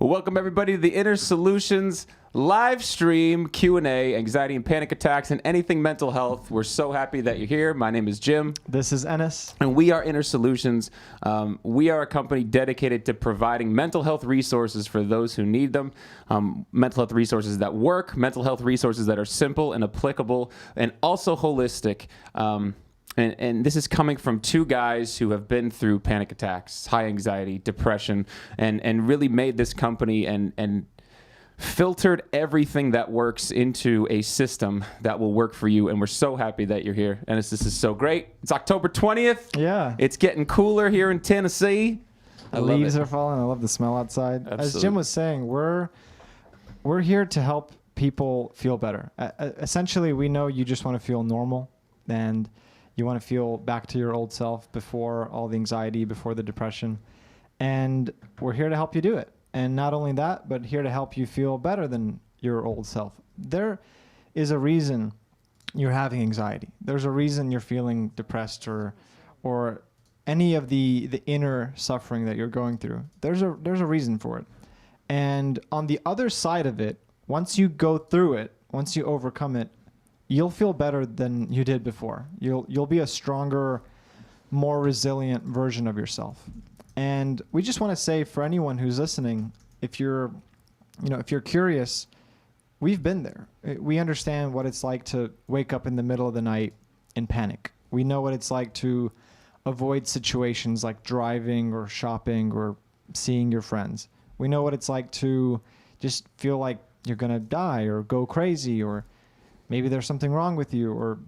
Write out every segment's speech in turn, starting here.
Well, welcome everybody to the Inner Solutions live stream Q&A, anxiety and panic attacks, and anything mental health. We're so happy that you're here. My name is Jim. This is Ennis. And we are Inner Solutions. We are a company dedicated to providing mental health resources for those who need them. Mental health resources that work, mental health resources that are simple and applicable, and also holistic. And this is coming from two guys who have been through panic attacks, high anxiety, depression, and really made this company and filtered everything that works into a system that will work for you. And we're so happy that you're here. And this is so great. It's October 20th. Yeah. It's getting cooler here in Tennessee. The leaves are falling. I love the smell outside. Absolutely. As Jim was saying, we're here to help people feel better. Essentially, we know you just want to feel normal and you want to feel back to your old self before all the anxiety, before the depression. And we're here to help you do it. And not only that, but here to help you feel better than your old self. There is a reason you're having anxiety. There's a reason you're feeling depressed or any of the inner suffering that you're going through. There's a reason for it. And on the other side of it, once you go through it, once you overcome it, you'll feel better than you did before. You'll be a stronger, more resilient version of yourself. And we just want to say for anyone who's listening, if you're curious, we've been there. We understand what it's like to wake up in the middle of the night in panic. We know what it's like to avoid situations like driving or shopping or seeing your friends. We know what it's like to just feel like you're going to die or go crazy, or maybe there's something wrong with you, or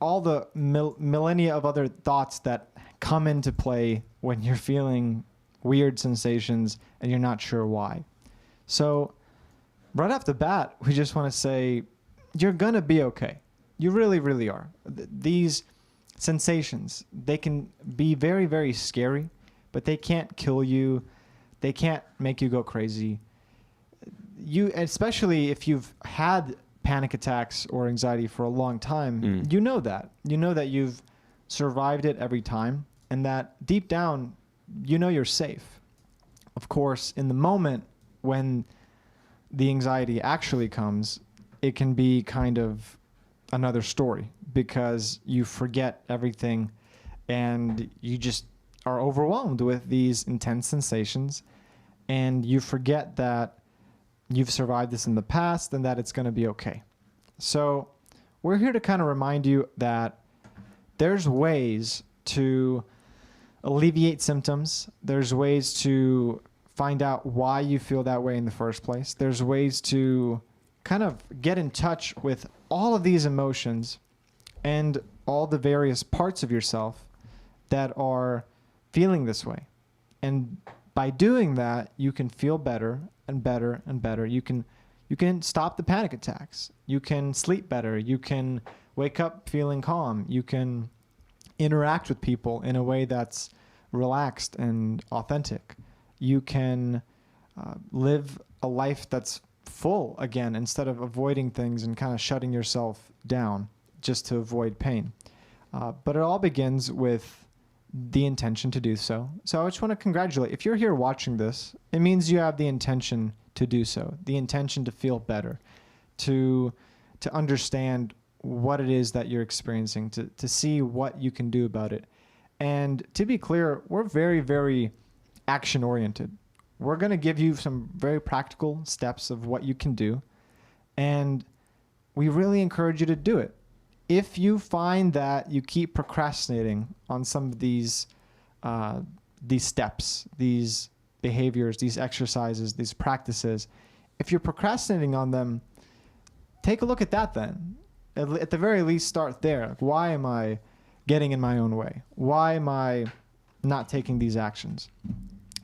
all the millennia of other thoughts that come into play when you're feeling weird sensations and you're not sure why. So right off the bat, we just want to say, you're going to be okay. You really, really are. These sensations, they can be very, very scary, but they can't kill you. They can't make you go crazy. Especially if you've had panic attacks or anxiety for a long time, you know that. You know that you've survived it every time, and that deep down, you know you're safe. Of course, in the moment when the anxiety actually comes, it can be kind of another story because you forget everything and you just are overwhelmed with these intense sensations, and you forget that you've survived this in the past and that it's going to be okay. So we're here to kind of remind you that there's ways to alleviate symptoms. There's ways to find out why you feel that way in the first place. There's ways to kind of get in touch with all of these emotions and all the various parts of yourself that are feeling this way. And by doing that, you can feel better and better and better. You can stop the panic attacks. You can sleep better. You can wake up feeling calm. You can interact with people in a way that's relaxed and authentic. You can live a life that's full again instead of avoiding things and kind of shutting yourself down just to avoid pain. But it all begins with the intention to do so. So I just want to congratulate. If you're here watching this, it means you have the intention to do so, the intention to feel better, to understand what it is that you're experiencing, to see what you can do about it. And to be clear, we're very, very action-oriented. We're going to give you some very practical steps of what you can do, and we really encourage you to do it. If you find that you keep procrastinating on some of these steps, these behaviors, these exercises, these practices, if you're procrastinating on them, take a look at that then. At the very least, start there. Like, why am I getting in my own way? Why am I not taking these actions?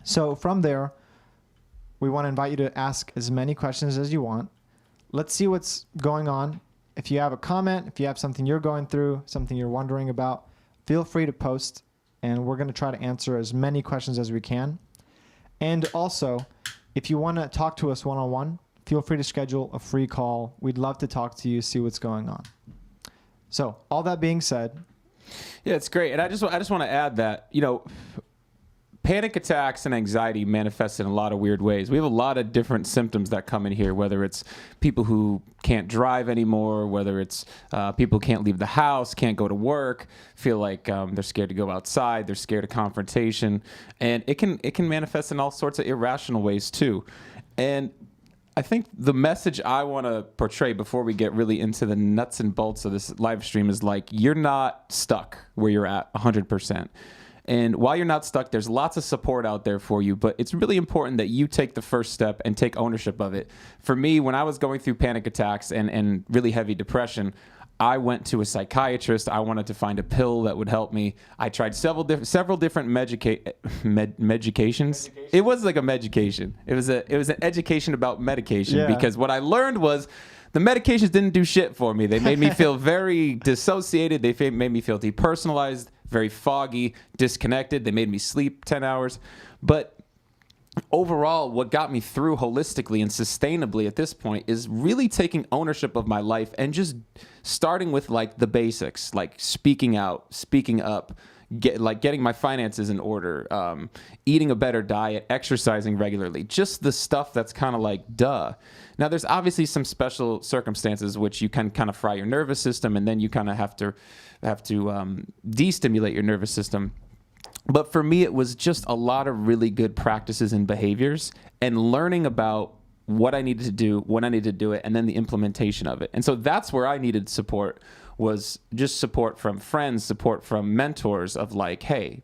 So from there, we want to invite you to ask as many questions as you want. Let's see what's going on. If you have a comment, if you have something you're going through, something you're wondering about, feel free to post, and we're going to try to answer as many questions as we can. And also, if you want to talk to us one-on-one, feel free to schedule a free call. We'd love to talk to you, see what's going on. So, all that being said. Yeah, it's great. And I just want to add that, panic attacks and anxiety manifest in a lot of weird ways. We have a lot of different symptoms that come in here, whether it's people who can't drive anymore, whether it's people who can't leave the house, can't go to work, feel like they're scared to go outside, they're scared of confrontation, and it can manifest in all sorts of irrational ways too. And I think the message I want to portray before we get really into the nuts and bolts of this live stream is like, you're not stuck where you're at 100%. And while you're not stuck, there's lots of support out there for you, but it's really important that you take the first step and take ownership of it. For me, when I was going through panic attacks and really heavy depression, I went to a psychiatrist. I wanted to find a pill that would help me. I tried several different medications. It was like a medication. It was an education about medication, because what I learned was the medications didn't do shit for me. They made me feel very dissociated. They made me feel depersonalized, very foggy, disconnected. They made me sleep 10 hours. But overall, what got me through holistically and sustainably at this point is really taking ownership of my life and just starting with like the basics, like speaking out, speaking up, getting my finances in order, eating a better diet, exercising regularly, just the stuff that's kind of like duh. Now, there's obviously some special circumstances which you can kind of fry your nervous system, and then you kind of have to destimulate your nervous system. But for me, it was just a lot of really good practices and behaviors and learning about what I needed to do, when I needed to do it, and then the implementation of it. And so that's where I needed support, was just support from friends, support from mentors of like, hey,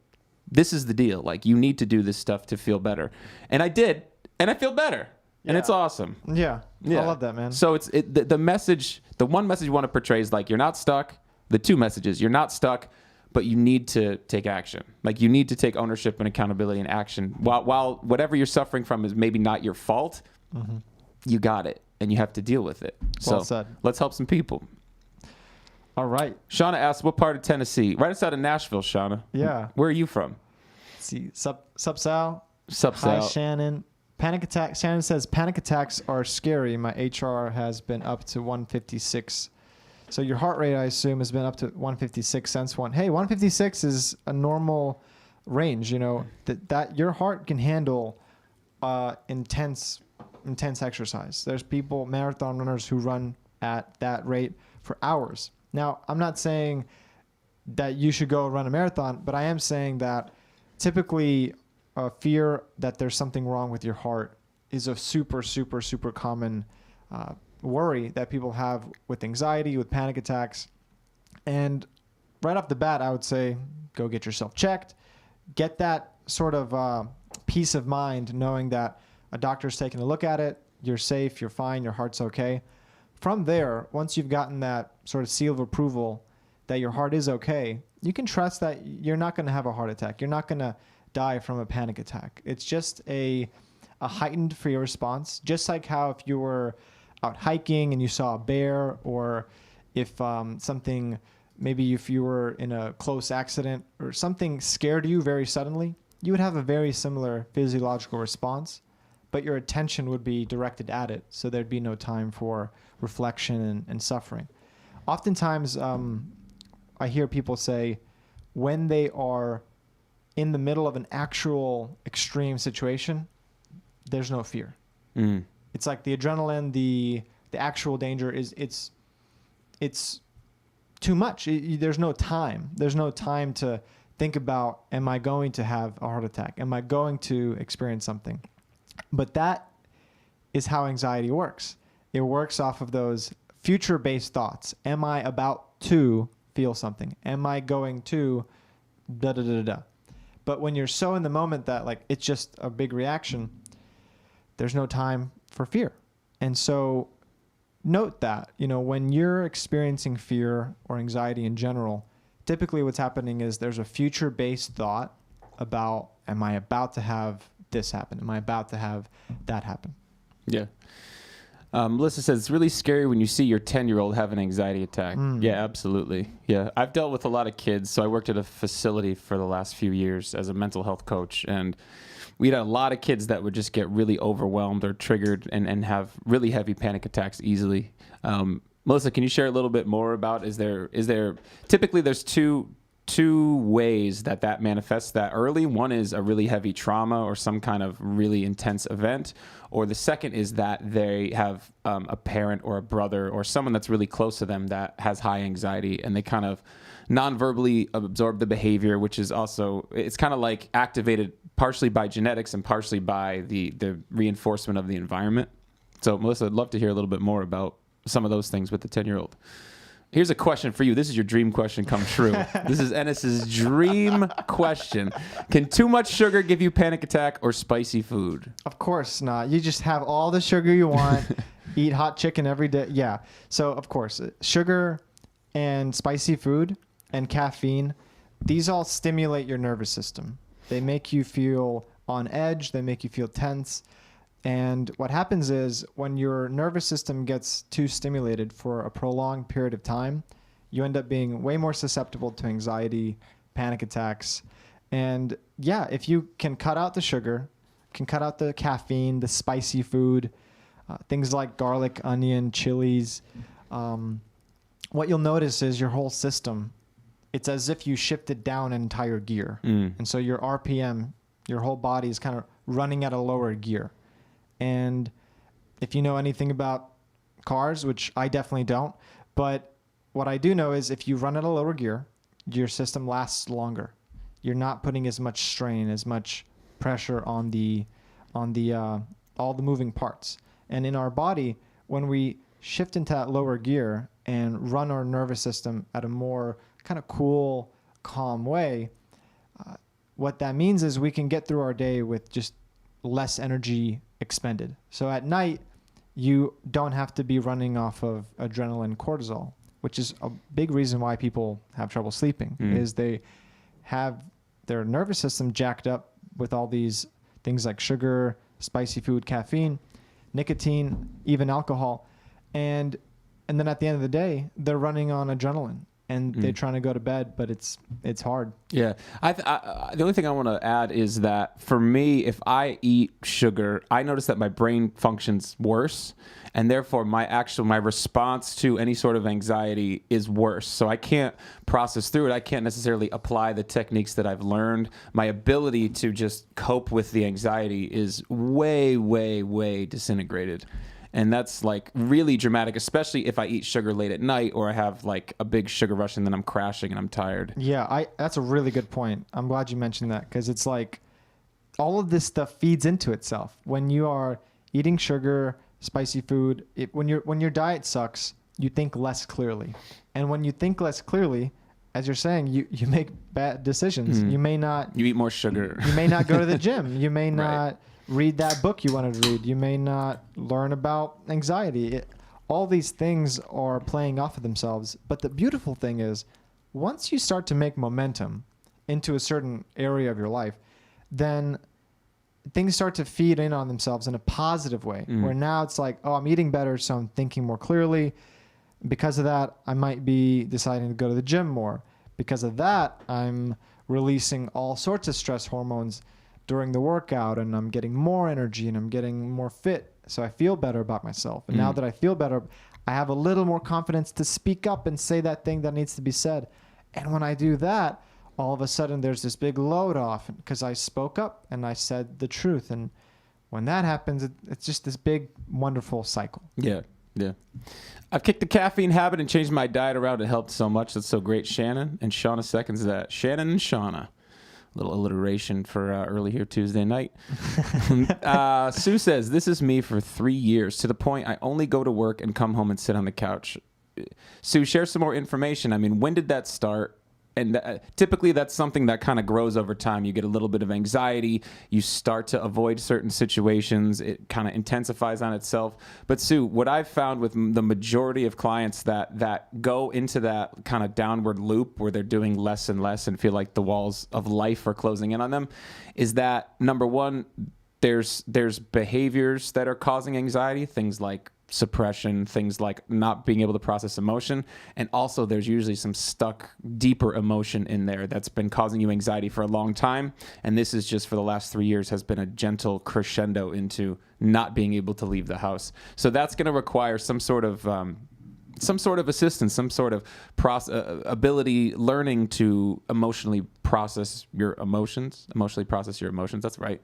this is the deal. Like, you need to do this stuff to feel better. And I did, and I feel better. And it's awesome. Yeah. I love that, man. So the message, the one message you want to portray is like, you're not stuck. The two messages, you're not stuck, but you need to take action. Like, you need to take ownership and accountability and action. While whatever you're suffering from is maybe not your fault, you got it, and you have to deal with it. Well So said. let's help some people. All right. Shauna asks, what part of Tennessee? Right outside of Nashville, Shauna. Yeah. Where are you from? Let's see. Sup, Sal. Sup, Hi, Sal. Shannon. Panic attack. Shannon says, panic attacks are scary. My HR has been up to 156. So your heart rate, I assume, has been up to 156 since one. Hey, 156 is a normal range. You know that your heart can handle intense exercise. There's people, marathon runners, who run at that rate for hours. Now, I'm not saying that you should go run a marathon, but I am saying that typically fear that there's something wrong with your heart is a super, super, super common worry that people have with anxiety, with panic attacks. And right off the bat, I would say, go get yourself checked. Get that sort of peace of mind knowing that a doctor's taking a look at it, you're safe, you're fine, your heart's okay. From there, once you've gotten that sort of seal of approval that your heart is okay, you can trust that you're not going to have a heart attack. You're not going to die from a panic attack. It's just a heightened fear response, just like how if you were out hiking and you saw a bear, or if maybe if you were in a close accident or something scared you very suddenly, you would have a very similar physiological response, but your attention would be directed at it, so there'd be no time for reflection and suffering. Oftentimes, I hear people say when they are in the middle of an actual extreme situation, there's no fear. Mm. It's like the adrenaline, the actual danger it's too much. There's no time. There's no time to think about, am I going to have a heart attack? Am I going to experience something? But that is how anxiety works. It works off of those future-based thoughts. Am I about to feel something? Am I going to da-da-da-da-da? But when you're so in the moment that like it's just a big reaction, there's no time for fear. And so note that, when you're experiencing fear or anxiety in general, typically what's happening is there's a future-based thought about, am I about to have this happen? Am I about to have that happen? Yeah. Melissa says, it's really scary when you see your 10-year-old have an anxiety attack. Yeah, absolutely. Yeah. I've dealt with a lot of kids. So I worked at a facility for the last few years as a mental health coach. And we had a lot of kids that would just get really overwhelmed or triggered and have really heavy panic attacks easily. Melissa, can you share a little bit more about, is there typically there's two two ways that manifests that early. One is a really heavy trauma or some kind of really intense event, or the second is that they have a parent or a brother or someone that's really close to them that has high anxiety, and they kind of non-verbally absorb the behavior, which is also, it's kind of like activated partially by genetics and partially by the reinforcement of the environment. So Melissa, I'd love to hear a little bit more about some of those things with the 10-year-old. Here's a question for you. This is your dream question come true. This is Ennis's dream question. Can too much sugar give you panic attack or spicy food? Of course not. You just have all the sugar you want, eat hot chicken every day. Yeah. So, of course, sugar and spicy food and caffeine, these all stimulate your nervous system. They make you feel on edge. They make you feel tense. And what happens is when your nervous system gets too stimulated for a prolonged period of time, you end up being way more susceptible to anxiety, panic attacks. And yeah, if you can cut out the sugar, can cut out the caffeine, the spicy food, things like garlic, onion, chilies, what you'll notice is your whole system, it's as if you shifted down an entire gear. And so your RPM, your whole body is kind of running at a lower gear. And if you know anything about cars, which I definitely don't, but what I do know is if you run at a lower gear, your system lasts longer. You're not putting as much strain, as much pressure on all the moving parts. And in our body, when we shift into that lower gear and run our nervous system at a more kind of cool, calm way, what that means is we can get through our day with just less energy expended. So at night, you don't have to be running off of adrenaline, cortisol, which is a big reason why people have trouble sleeping, is they have their nervous system jacked up with all these things like sugar, spicy food, caffeine, nicotine, even alcohol. And then at the end of the day, they're running on adrenaline. And they're trying to go to bed, but it's hard. Yeah. The only thing I want to add is that for me, if I eat sugar, I notice that my brain functions worse. And therefore, my response to any sort of anxiety is worse. So I can't process through it. I can't necessarily apply the techniques that I've learned. My ability to just cope with the anxiety is way, way, way disintegrated. And that's like really dramatic, especially if I eat sugar late at night or I have like a big sugar rush and then I'm crashing and I'm tired. Yeah, that's a really good point. I'm glad you mentioned that because it's like all of this stuff feeds into itself. When you are eating sugar, spicy food, when your diet sucks, you think less clearly. And when you think less clearly, as you're saying, you make bad decisions. You eat more sugar. You may not go to the gym. You may not read that book you wanted to read. You may not learn about anxiety. All these things are playing off of themselves. But the beautiful thing is, once you start to make momentum into a certain area of your life, then things start to feed in on themselves in a positive way, where now it's like, oh, I'm eating better, so I'm thinking more clearly. Because of that, I might be deciding to go to the gym more. Because of that, I'm releasing all sorts of stress hormones during the workout, and I'm getting more energy and I'm getting more fit. So I feel better about myself. And now that I feel better, I have a little more confidence to speak up and say that thing that needs to be said. And when I do that, all of a sudden there's this big load off because I spoke up and I said the truth. And when that happens, it's just this big, wonderful cycle. Yeah. Yeah. I've kicked the caffeine habit and changed my diet around. It helped so much. That's so great. Shannon, and Shauna seconds that. Shannon and Shauna. Little alliteration for early here Tuesday night. Sue says, this is me for 3 years, to the point I only go to work and come home and sit on the couch. Sue, share some more information. I mean, when did that start? And typically that's something that kind of grows over time. You get a little bit of anxiety. You start to avoid certain situations. It kind of intensifies on itself. But Sue, what I've found with the majority of clients that go into that kind of downward loop where they're doing less and less and feel like the walls of life are closing in on them is that, number one, there's behaviors that are causing anxiety, things like suppression, things like not being able to process emotion. And also there's usually some stuck deeper emotion in there that's been causing you anxiety for a long time. And this is just for the last 3 years has been a gentle crescendo into not being able to leave the house. So that's going to require some sort of some sort of assistance, some sort of ability, learning to emotionally process your emotions. That's right.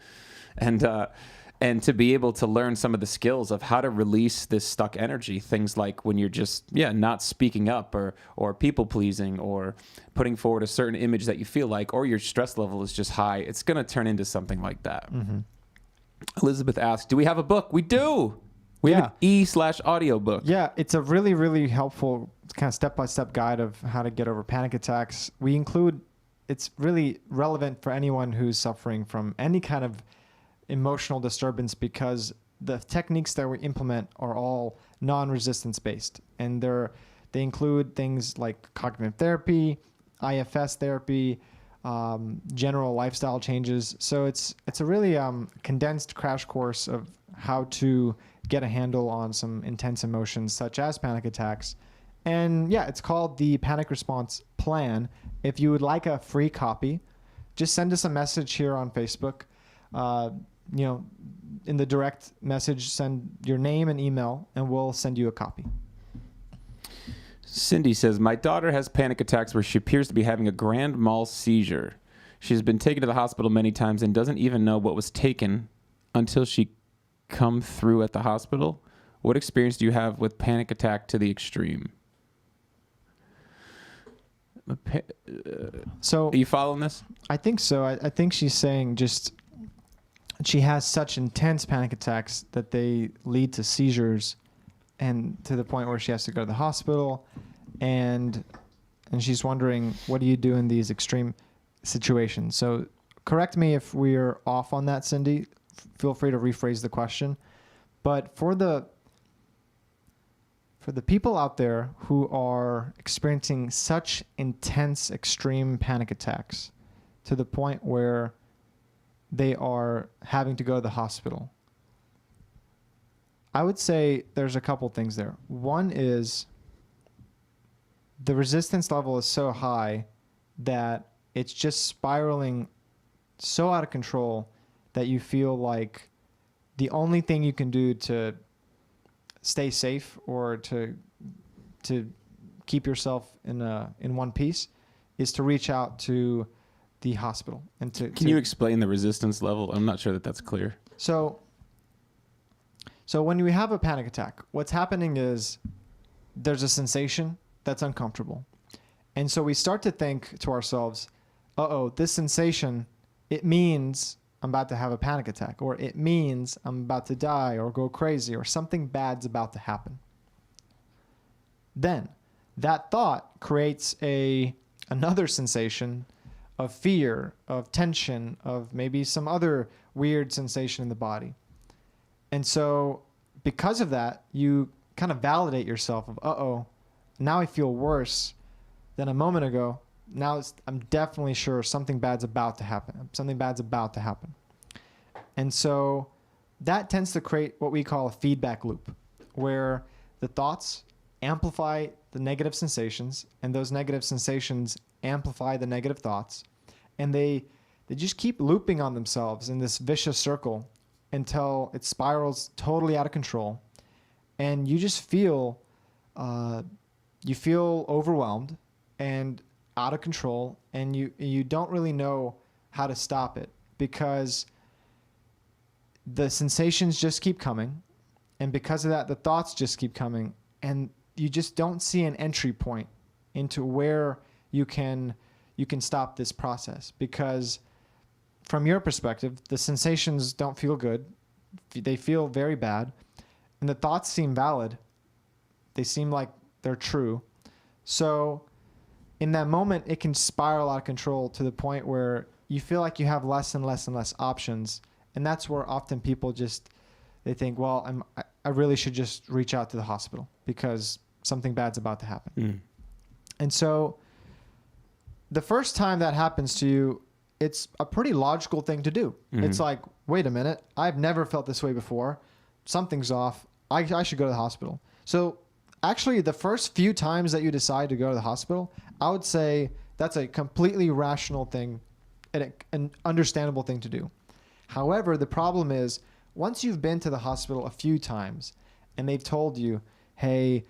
And to be able to learn some of the skills of how to release this stuck energy. Things like when you're just not speaking up or people pleasing or putting forward a certain image that you feel like, or your stress level is just high. It's going to turn into something like that. Mm-hmm. Elizabeth asked, "Do we have a book?" We do. We have an e/audio book. Yeah, it's a really, really helpful kind of step-by-step guide of how to get over panic attacks. It's really relevant for anyone who's suffering from any kind of emotional disturbance, because the techniques that we implement are all non-resistance based. And they include things like cognitive therapy, IFS therapy, general lifestyle changes. So it's a really condensed crash course of how to get a handle on some intense emotions such as panic attacks. And it's called the Panic Response Plan. If you would like a free copy, just send us a message here on Facebook. In the direct message, send your name and email, and we'll send you a copy. Cindy says, "My daughter has panic attacks where she appears to be having a grand mal seizure. She's been taken to the hospital many times and doesn't even know what was taken until she come through at the hospital. What experience do you have with panic attack to the extreme?" So are you following this? I think so. I think she's saying just she has such intense panic attacks that they lead to seizures, and to the point where she has to go to the hospital, and she's wondering, what do you do in these extreme situations? So correct me if we're off on that, Cindy. Feel free to rephrase the question. But for the people out there who are experiencing such intense, extreme panic attacks to the point where they are having to go to the hospital, I would say there's a couple things there. One is the resistance level is so high that it's just spiraling so out of control that you feel like the only thing you can do to stay safe or to keep yourself in one piece is to reach out to the hospital. And Can you explain the resistance level? I'm not sure that that's clear. So when you have a panic attack, what's happening is there's a sensation that's uncomfortable. And so we start to think to ourselves, this sensation, it means I'm about to have a panic attack, or it means I'm about to die or go crazy, or something bad's about to happen. Then that thought creates another sensation of fear, of tension, of maybe some other weird sensation in the body. And so because of that, you kind of validate yourself of, now I feel worse than a moment ago. Now I'm definitely sure something bad's about to happen. Something bad's about to happen. And so that tends to create what we call a feedback loop, where the thoughts amplify the negative sensations, and those negative sensations amplify the negative thoughts, and they just keep looping on themselves in this vicious circle until it spirals totally out of control, and you just feel overwhelmed and out of control, and you don't really know how to stop it, because the sensations just keep coming, and because of that, the thoughts just keep coming, and you just don't see an entry point into where you can stop this process. Because from your perspective, the sensations don't feel good. They feel very bad. And the thoughts seem valid. They seem like they're true. So in that moment, it can spiral out of control to the point where you feel like you have less and less and less options. And that's where often people they think, well, I really should just reach out to the hospital because something bad's about to happen. Mm. And so the first time that happens to you, it's a pretty logical thing to do. Mm-hmm. It's like, wait a minute, I've never felt this way before. Something's off. I should go to the hospital. So actually, the first few times that you decide to go to the hospital, I would say that's a completely rational thing and an understandable thing to do. However, the problem is, once you've been to the hospital a few times and they've told you, hey,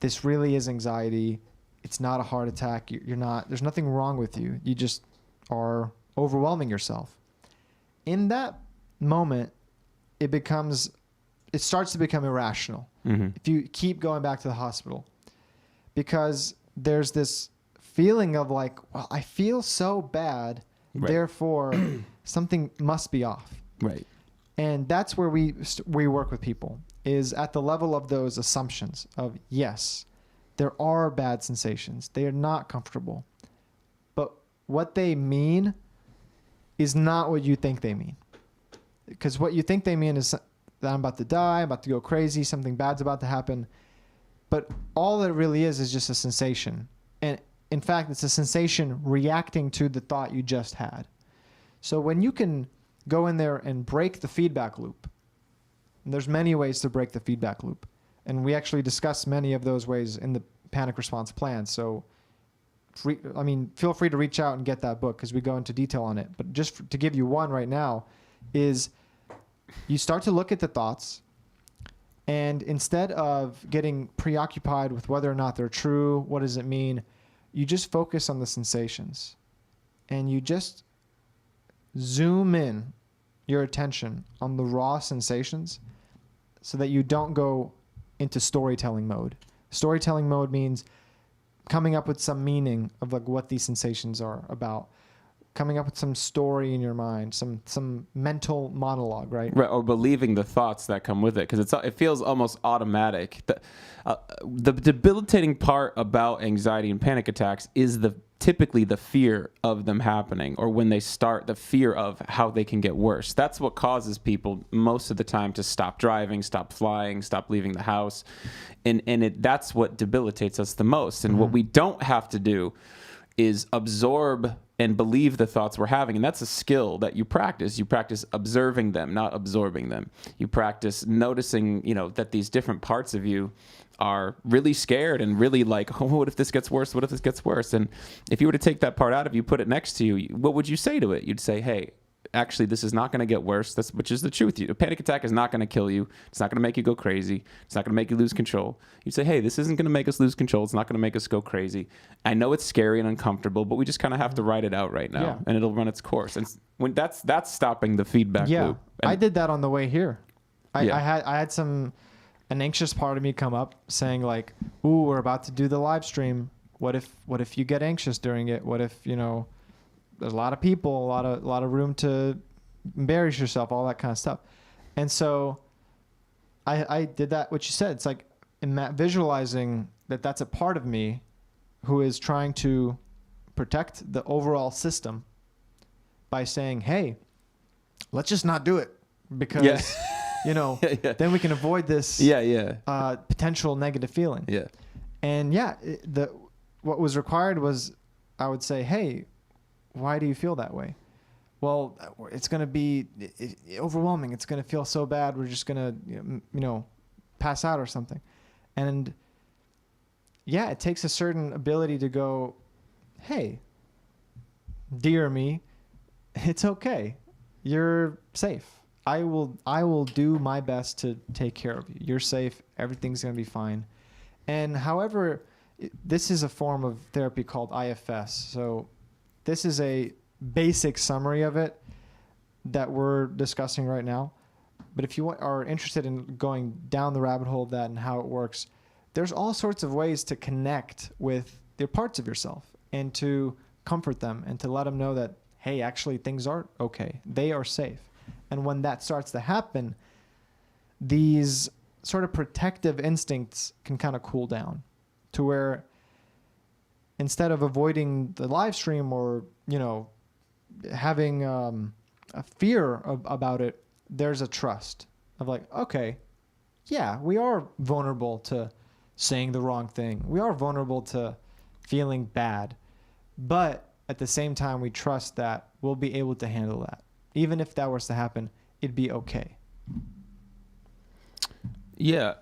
this really is anxiety. It's not a heart attack. You're not, there's nothing wrong with you. You just are overwhelming yourself. In that moment, it starts to become irrational. If you keep going back to the hospital, because there's this feeling of like, well, I feel so bad, therefore something must be off. Right. And that's where we work with people, is at the level of those assumptions of, yes, there are bad sensations. They are not comfortable. But what they mean is not what you think they mean. Because what you think they mean is that I'm about to die, I'm about to go crazy, something bad's about to happen. But all it really is just a sensation. And in fact, it's a sensation reacting to the thought you just had. So when you can go in there and break the feedback loop, and there's many ways to break the feedback loop. And we actually discuss many of those ways in the panic response plan. So, feel free to reach out and get that book because we go into detail on it. But just to give you one right now is you start to look at the thoughts, and instead of getting preoccupied with whether or not they're true, what does it mean, you just focus on the sensations. And you just zoom in your attention on the raw sensations so that you don't go into storytelling mode. Storytelling mode means coming up with some meaning of like what these sensations are about, coming up with some story in your mind, some mental monologue, right? Right, or believing the thoughts that come with it, because it feels almost automatic. The debilitating part about anxiety and panic attacks is typically the fear of them happening, or when they start, the fear of how they can get worse. That's what causes people most of the time to stop driving, stop flying, stop leaving the house, and that's what debilitates us the most. And what we don't have to do is absorb and believe the thoughts we're having. And that's a skill that you practice. You practice observing them, not absorbing them. You practice noticing, that these different parts of you are really scared and really like, oh, what if this gets worse? What if this gets worse? And if you were to take that part out of you, put it next to you, what would you say to it? You'd say, hey, actually, this is not going to get worse. Which is the truth. A panic attack is not going to kill you. It's not going to make you go crazy. It's not going to make you lose control. You say, hey, this isn't going to make us lose control. It's not going to make us go crazy. I know it's scary and uncomfortable, but we just kind of have to ride it out right now, and it'll run its course. And when that's stopping the feedback loop. And I did that on the way here. I had an anxious part of me come up saying like, ooh, we're about to do the live stream. What if you get anxious during it? What if, there's a lot of people, a lot of room to embarrass yourself, all that kind of stuff. And so I did that, what you said. It's like visualizing that that's a part of me who is trying to protect the overall system by saying, hey, let's just not do it because, then we can avoid this potential negative feeling. Yeah. And what was required was I would say, hey, why do you feel that way? Well, it's going to be overwhelming. It's going to feel so bad. We're just going to, pass out or something. And it takes a certain ability to go, hey, dear me, it's okay. You're safe. I will do my best to take care of you. You're safe. Everything's going to be fine. And however, this is a form of therapy called IFS. So this is a basic summary of it that we're discussing right now. But if you are interested in going down the rabbit hole of that and how it works, there's all sorts of ways to connect with the parts of yourself and to comfort them and to let them know that, hey, actually things are okay. They are safe. And when that starts to happen, these sort of protective instincts can kind of cool down to where instead of avoiding the live stream or, having a fear about it, there's a trust of like, okay, yeah, we are vulnerable to saying the wrong thing. We are vulnerable to feeling bad. But at the same time, we trust that we'll be able to handle that. Even if that was to happen, it'd be okay. Yeah.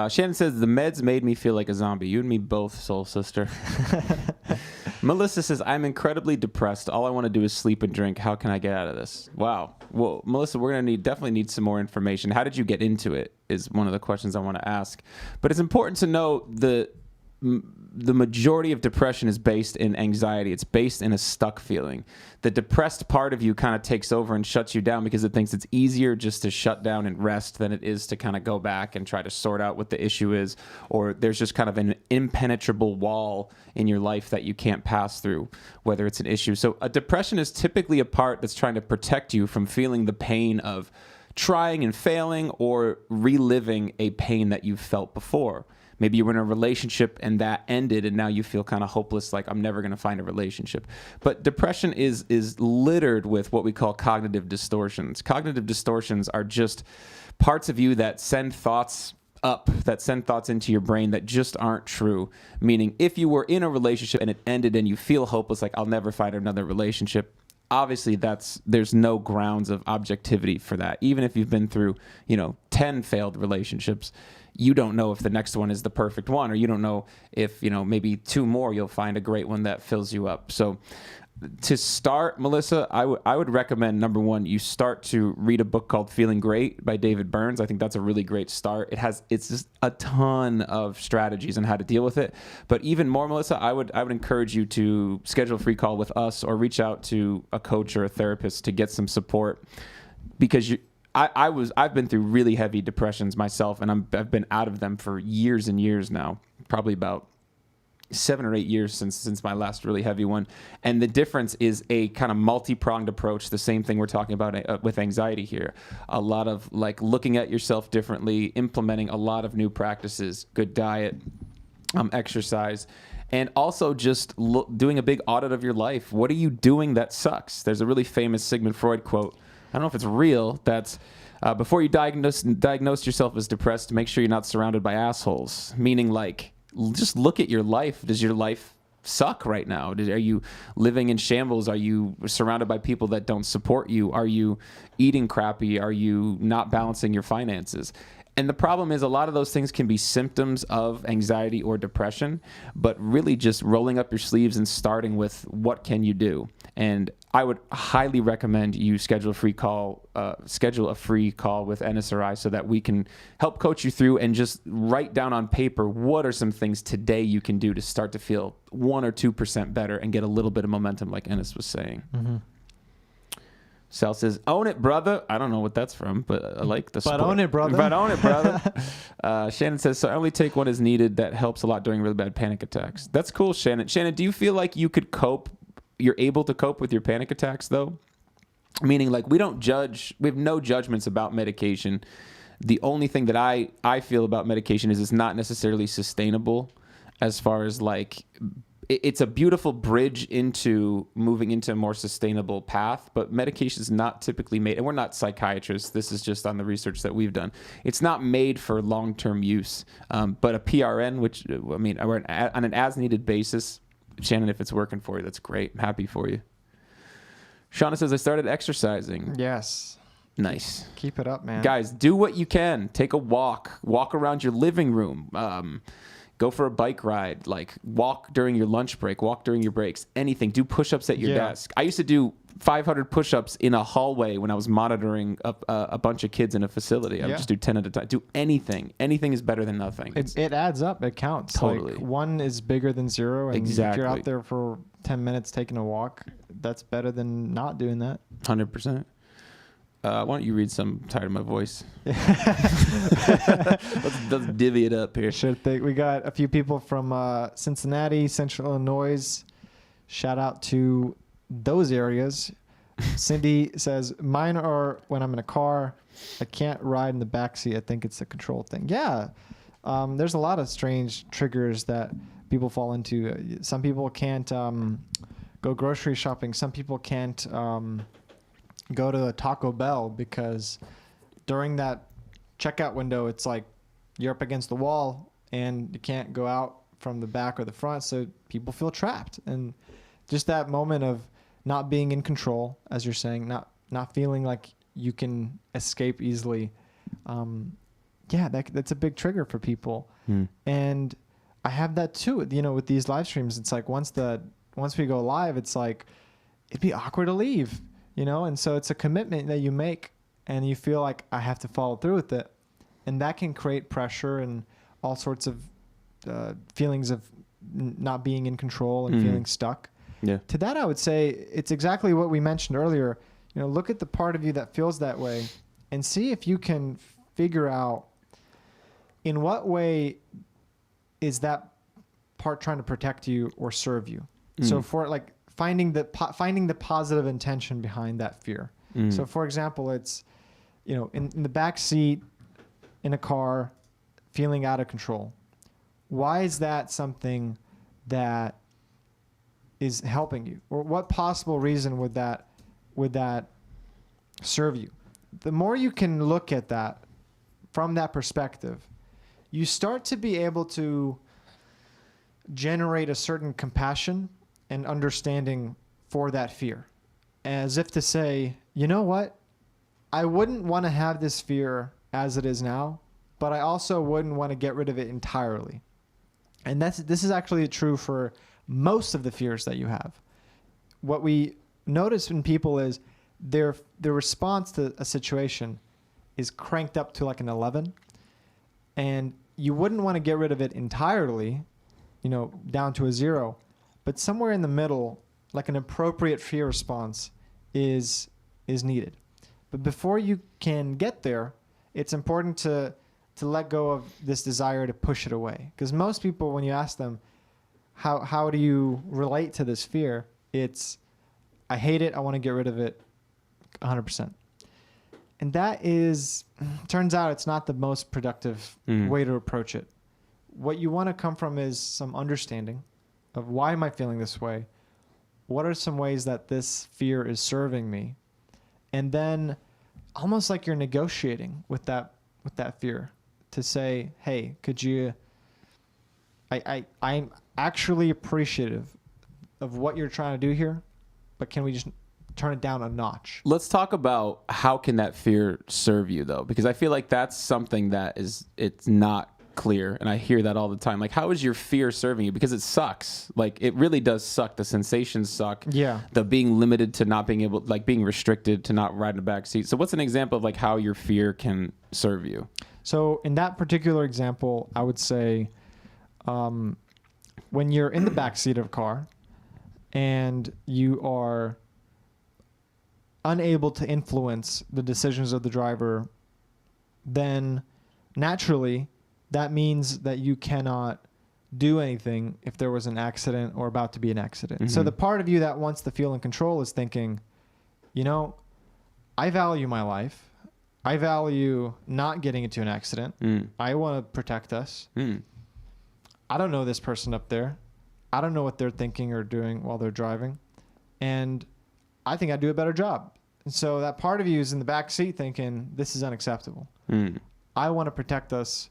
Shannon says, the meds made me feel like a zombie. You and me both, soul sister. Melissa says, I'm incredibly depressed. All I want to do is sleep and drink. How can I get out of this? Wow. Well, Melissa, we're going to definitely need some more information. How did you get into it? is one of the questions I want to ask. But it's important to know the majority of depression is based in anxiety. It's based in a stuck feeling. The depressed part of you kind of takes over and shuts you down because it thinks it's easier just to shut down and rest than it is to kind of go back and try to sort out what the issue is. Or there's just kind of an impenetrable wall in your life that you can't pass through, whether it's an issue. So a depression is typically a part that's trying to protect you from feeling the pain of trying and failing or reliving a pain that you've felt before. Maybe you were in a relationship and that ended and now you feel kind of hopeless, like I'm never going to find a relationship. But depression is littered with what we call cognitive distortions. Cognitive distortions are just parts of you that send thoughts into your brain that just aren't true. Meaning if you were in a relationship and it ended and you feel hopeless, like I'll never find another relationship, obviously there's no grounds of objectivity for that. Even if you've been through, 10 failed relationships, you don't know if the next one is the perfect one, or you don't know if, maybe 2 more, you'll find a great one that fills you up. So to start, Melissa, I would recommend, number one, you start to read a book called Feeling Great by David Burns. I think that's a really great start. It's just a ton of strategies on how to deal with it. But even more, Melissa, I would encourage you to schedule a free call with us or reach out to a coach or a therapist to get some support, because I've been through really heavy depressions myself, and I've been out of them for years and years now, probably about 7 or 8 years since my last really heavy one. And the difference is a kind of multi-pronged approach, the same thing we're talking about with anxiety here. A lot of like looking at yourself differently, implementing a lot of new practices, good diet, exercise, and also just doing a big audit of your life. What are you doing that sucks? There's a really famous Sigmund Freud quote, I don't know if it's real, that's before you diagnose yourself as depressed, make sure you're not surrounded by assholes. Meaning, like, just look at your life. Does your life suck right now? Are you living in shambles? Are you surrounded by people that don't support you? Are you eating crappy? Are you not balancing your finances? And the problem is a lot of those things can be symptoms of anxiety or depression, but really just rolling up your sleeves and starting with what can you do? And I would highly recommend you schedule a free call with NSRI so that we can help coach you through and just write down on paper what are some things today you can do to start to feel 1 or 2% better and get a little bit of momentum, like Ennis was saying. Mm-hmm. Sal says, own it, brother. I don't know what that's from, but I like the sport. But own it, brother. But own it, brother. Shannon says, so I only take one as needed. That helps a lot during really bad panic attacks. That's cool, Shannon. Shannon, do you feel like you could cope? You're able to cope with your panic attacks, though? Meaning, like, we don't judge. We have no judgments about medication. The only thing that I feel about medication is it's not necessarily sustainable as far as, like, it's a beautiful bridge into moving into a more sustainable path, but medication is not typically made, and we're not psychiatrists, this is just on the research that we've done. It's not made for long-term use, but a PRN, which, I mean, on an as-needed basis, Shannon, if it's working for you, that's great. I'm happy for you. Shauna says, I started exercising. Yes. Nice. Keep it up, man. Guys, do what you can. Take a walk around your living room. Go for a bike ride, like walk during your lunch break, walk during your breaks, anything. Do push-ups at your desk. I used to do 500 push-ups in a hallway when I was monitoring a bunch of kids in a facility. I would just do 10 at a time. Do anything. Anything is better than nothing. It adds up. It counts. Totally. Like 1 is bigger than 0. And if you're out there for 10 minutes taking a walk, that's better than not doing that. 100%. Why don't you read some? I'm tired of my voice. let's divvy it up here. Sure thing. We got a few people from Cincinnati, Central Illinois. Shout out to those areas. Cindy says, mine are when I'm in a car. I can't ride in the backseat. I think it's a control thing. Yeah. There's a lot of strange triggers that people fall into. Some people can't go grocery shopping. Some people can't go to a Taco Bell because during that checkout window, it's like you're up against the wall and you can't go out from the back or the front. So people feel trapped. And just that moment of not being in control, as you're saying, not feeling like you can escape easily. That's a big trigger for people. And I have that too, with these live streams. It's like once we go live, it's like, it'd be awkward to leave. And so it's a commitment that you make and you feel like I have to follow through with it. and that can create pressure and all sorts of feelings of not being in control and feeling stuck. Yeah. To that, I would say it's exactly what we mentioned earlier. Look at the part of you that feels that way and see if you can figure out in what way is that part trying to protect you or serve you. So for like finding the positive intention behind that fear. So for example, it's, in the back seat in a car, feeling out of control. Why is that something that is helping you? Or what possible reason would that serve you? The more you can look at that from that perspective, you start to be able to generate a certain compassion and understanding for that fear. As if to say, you know what? I wouldn't want to have this fear as it is now, but I also wouldn't want to get rid of it entirely. And this is actually true for most of the fears that you have. What we notice in people is their response to a situation is cranked up to like an 11, and you wouldn't want to get rid of it entirely, down to a 0, but somewhere in the middle, like an appropriate fear response is needed. But before you can get there, it's important to let go of this desire to push it away. Because most people, when you ask them, how do you relate to this fear? It's, I hate it, I want to get rid of it 100%. And that turns out it's not the most productive way to approach it. What you want to come from is some understanding of why am I feeling this way? What are some ways that this fear is serving me? And then almost like you're negotiating with that fear to say, hey, could you, I'm actually appreciative of what you're trying to do here, but can we just turn it down a notch? Let's talk about how can that fear serve you, though, because I feel like that's something that it's not clear, and I hear that all the time. Like, how is your fear serving you? Because it sucks. Like, it really does suck. The sensations suck. Yeah. The being limited to not being able, like being restricted to not ride in the back seat. So what's an example of like how your fear can serve you? So in that particular example, I would say when you're in the back seat of a car and you are unable to influence the decisions of the driver, then naturally that means that you cannot do anything if there was an accident or about to be an accident. So the part of you that wants to feel in control is thinking, I value my life. I value not getting into an accident. I want to protect us. I don't know this person up there. I don't know what they're thinking or doing while they're driving. And I think I'd do a better job. And so that part of you is in the back seat thinking, this is unacceptable. I want to protect us,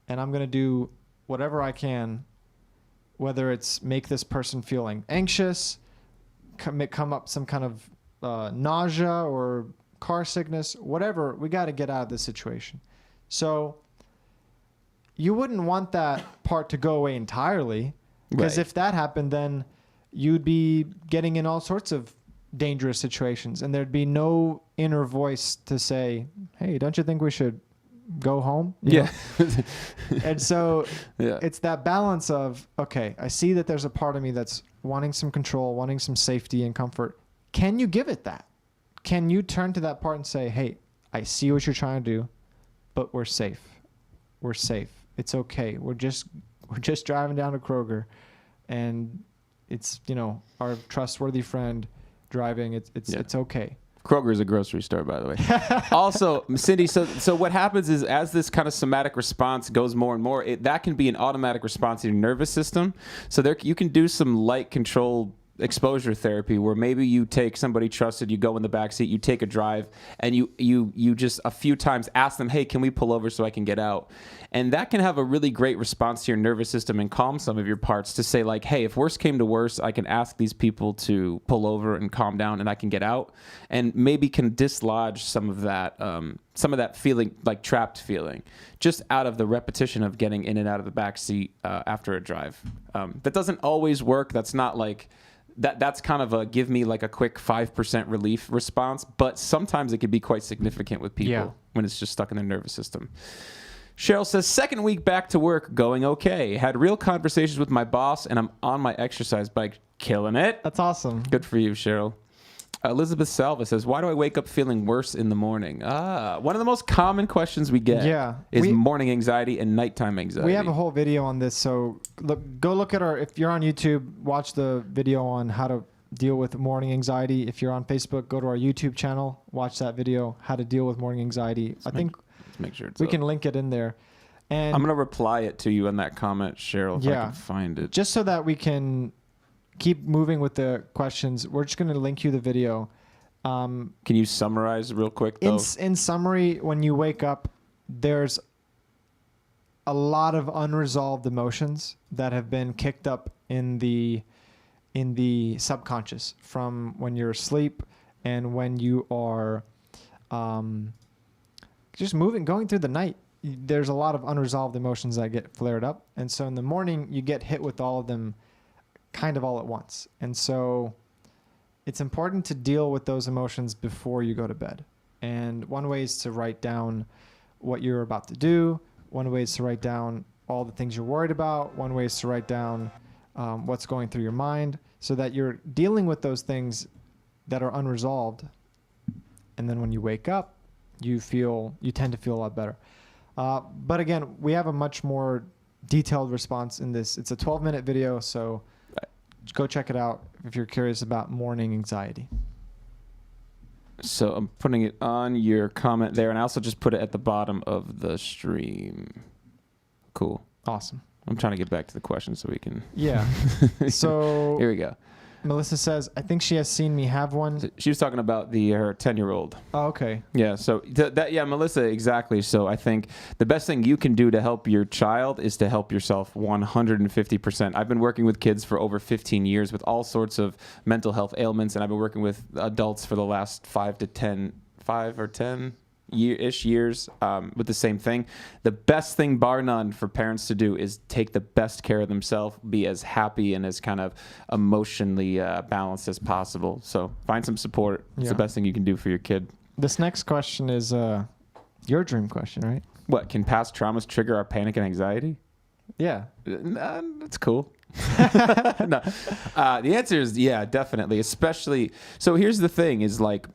and I'm going to do whatever I can, whether it's make this person feeling anxious, come up some kind of nausea or car sickness, whatever. We got to get out of this situation. So you wouldn't want that part to go away entirely, because if that happened, then you'd be getting in all sorts of dangerous situations, and there'd be no inner voice to say, hey, don't you think we should go home? You know? And so it's that balance of, okay, I see that there's a part of me that's wanting some control, wanting some safety and comfort. Can you give it that? Can you turn to that part and say, hey, I see what you're trying to do, but we're safe. We're safe. It's okay. We're just driving down to Kroger, and it's, our trustworthy friend driving. It's okay. Kroger is a grocery store, by the way. Also, Cindy, so what happens is as this kind of somatic response goes more and more, that can be an automatic response in your nervous system. So you can do some light controlled exposure therapy where maybe you take somebody trusted, you go in the back seat, you take a drive, and you just a few times ask them, hey, can we pull over so I can get out? And that can have a really great response to your nervous system and calm some of your parts to say like, hey, if worse came to worse, I can ask these people to pull over and calm down and I can get out, and maybe can dislodge some of that feeling, like trapped feeling, just out of the repetition of getting in and out of the back seat after a drive. That doesn't always work. That's not like that's kind of a give me like a quick 5% relief response, but sometimes it can be quite significant with people when it's just stuck in their nervous system. Cheryl says, second week back to work, going okay. Had real conversations with my boss, and I'm on my exercise bike, killing it. That's awesome. Good for you, Cheryl. Elizabeth Salva says, why do I wake up feeling worse in the morning? One of the most common questions we get is morning anxiety and nighttime anxiety. We have a whole video on this, so go look at if you're on YouTube, watch the video on how to deal with morning anxiety. If you're on Facebook, go to our YouTube channel, watch that video, how to deal with morning anxiety. Let's make sure we can link it in there. And I'm going to reply it to you in that comment, Cheryl, if I can find it. Just so that we can keep moving with the questions, we're just going to link you the video. Can you summarize real quick, though? In summary, when you wake up, there's a lot of unresolved emotions that have been kicked up in the subconscious from when you're asleep and when you are just going through the night. There's a lot of unresolved emotions that get flared up. And so in the morning, you get hit with all of them kind of all at once. And so it's important to deal with those emotions before you go to bed. And one way is to write down what you're about to do. One way is to write down all the things you're worried about. One way is to write down what's going through your mind so that you're dealing with those things that are unresolved. And then when you wake up, you tend to feel a lot better. But again, we have a much more detailed response in this. It's a 12-minute video, so go check it out if you're curious about morning anxiety. So I'm putting it on your comment there, and I also just put it at the bottom of the stream. Cool. Awesome. I'm trying to get back to the question so we can... Yeah. So... Here we go. Melissa says, I think she has seen me have one. She was talking about her 10-year-old. Oh, okay. Yeah, so Melissa, exactly. So I think the best thing you can do to help your child is to help yourself 150%. I've been working with kids for over 15 years with all sorts of mental health ailments, and I've been working with adults for the last 5 or 10 years with the same thing. The best thing, bar none, for parents to do is take the best care of themselves, be as happy and as kind of emotionally balanced as possible. So find some support. It's the best thing you can do for your kid. This next question is your dream question, right? What, can past traumas trigger our panic and anxiety? Yeah. That's cool. No. The answer is yeah, definitely. Especially, so here's the thing is like,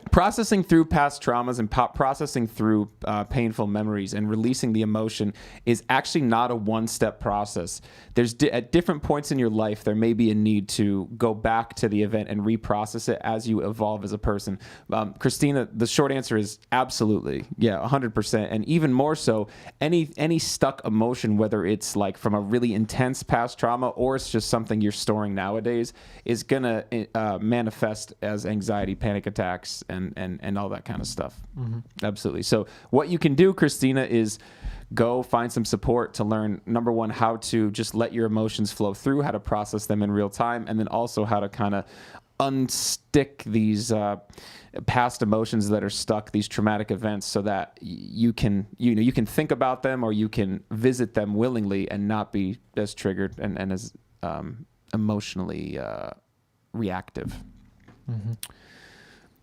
processing through past traumas and processing through painful memories and releasing the emotion is actually not a one-step process. There's at different points in your life, there may be a need to go back to the event and reprocess it as you evolve as a person. Christina, the short answer is absolutely. Yeah, 100%. And even more so, any stuck emotion, whether it's like from a really intense past trauma or it's just something you're storing nowadays, is going to manifest as anxiety, panic attacks, and all that kind of stuff. Mm-hmm. Absolutely. So what you can do, Christina, is go find some support to learn, number one, how to just let your emotions flow through, how to process them in real time, and then also how to kind of unstick these past emotions that are stuck, these traumatic events, so that you can think about them or you can visit them willingly and not be as triggered and as emotionally reactive. Mm-hmm.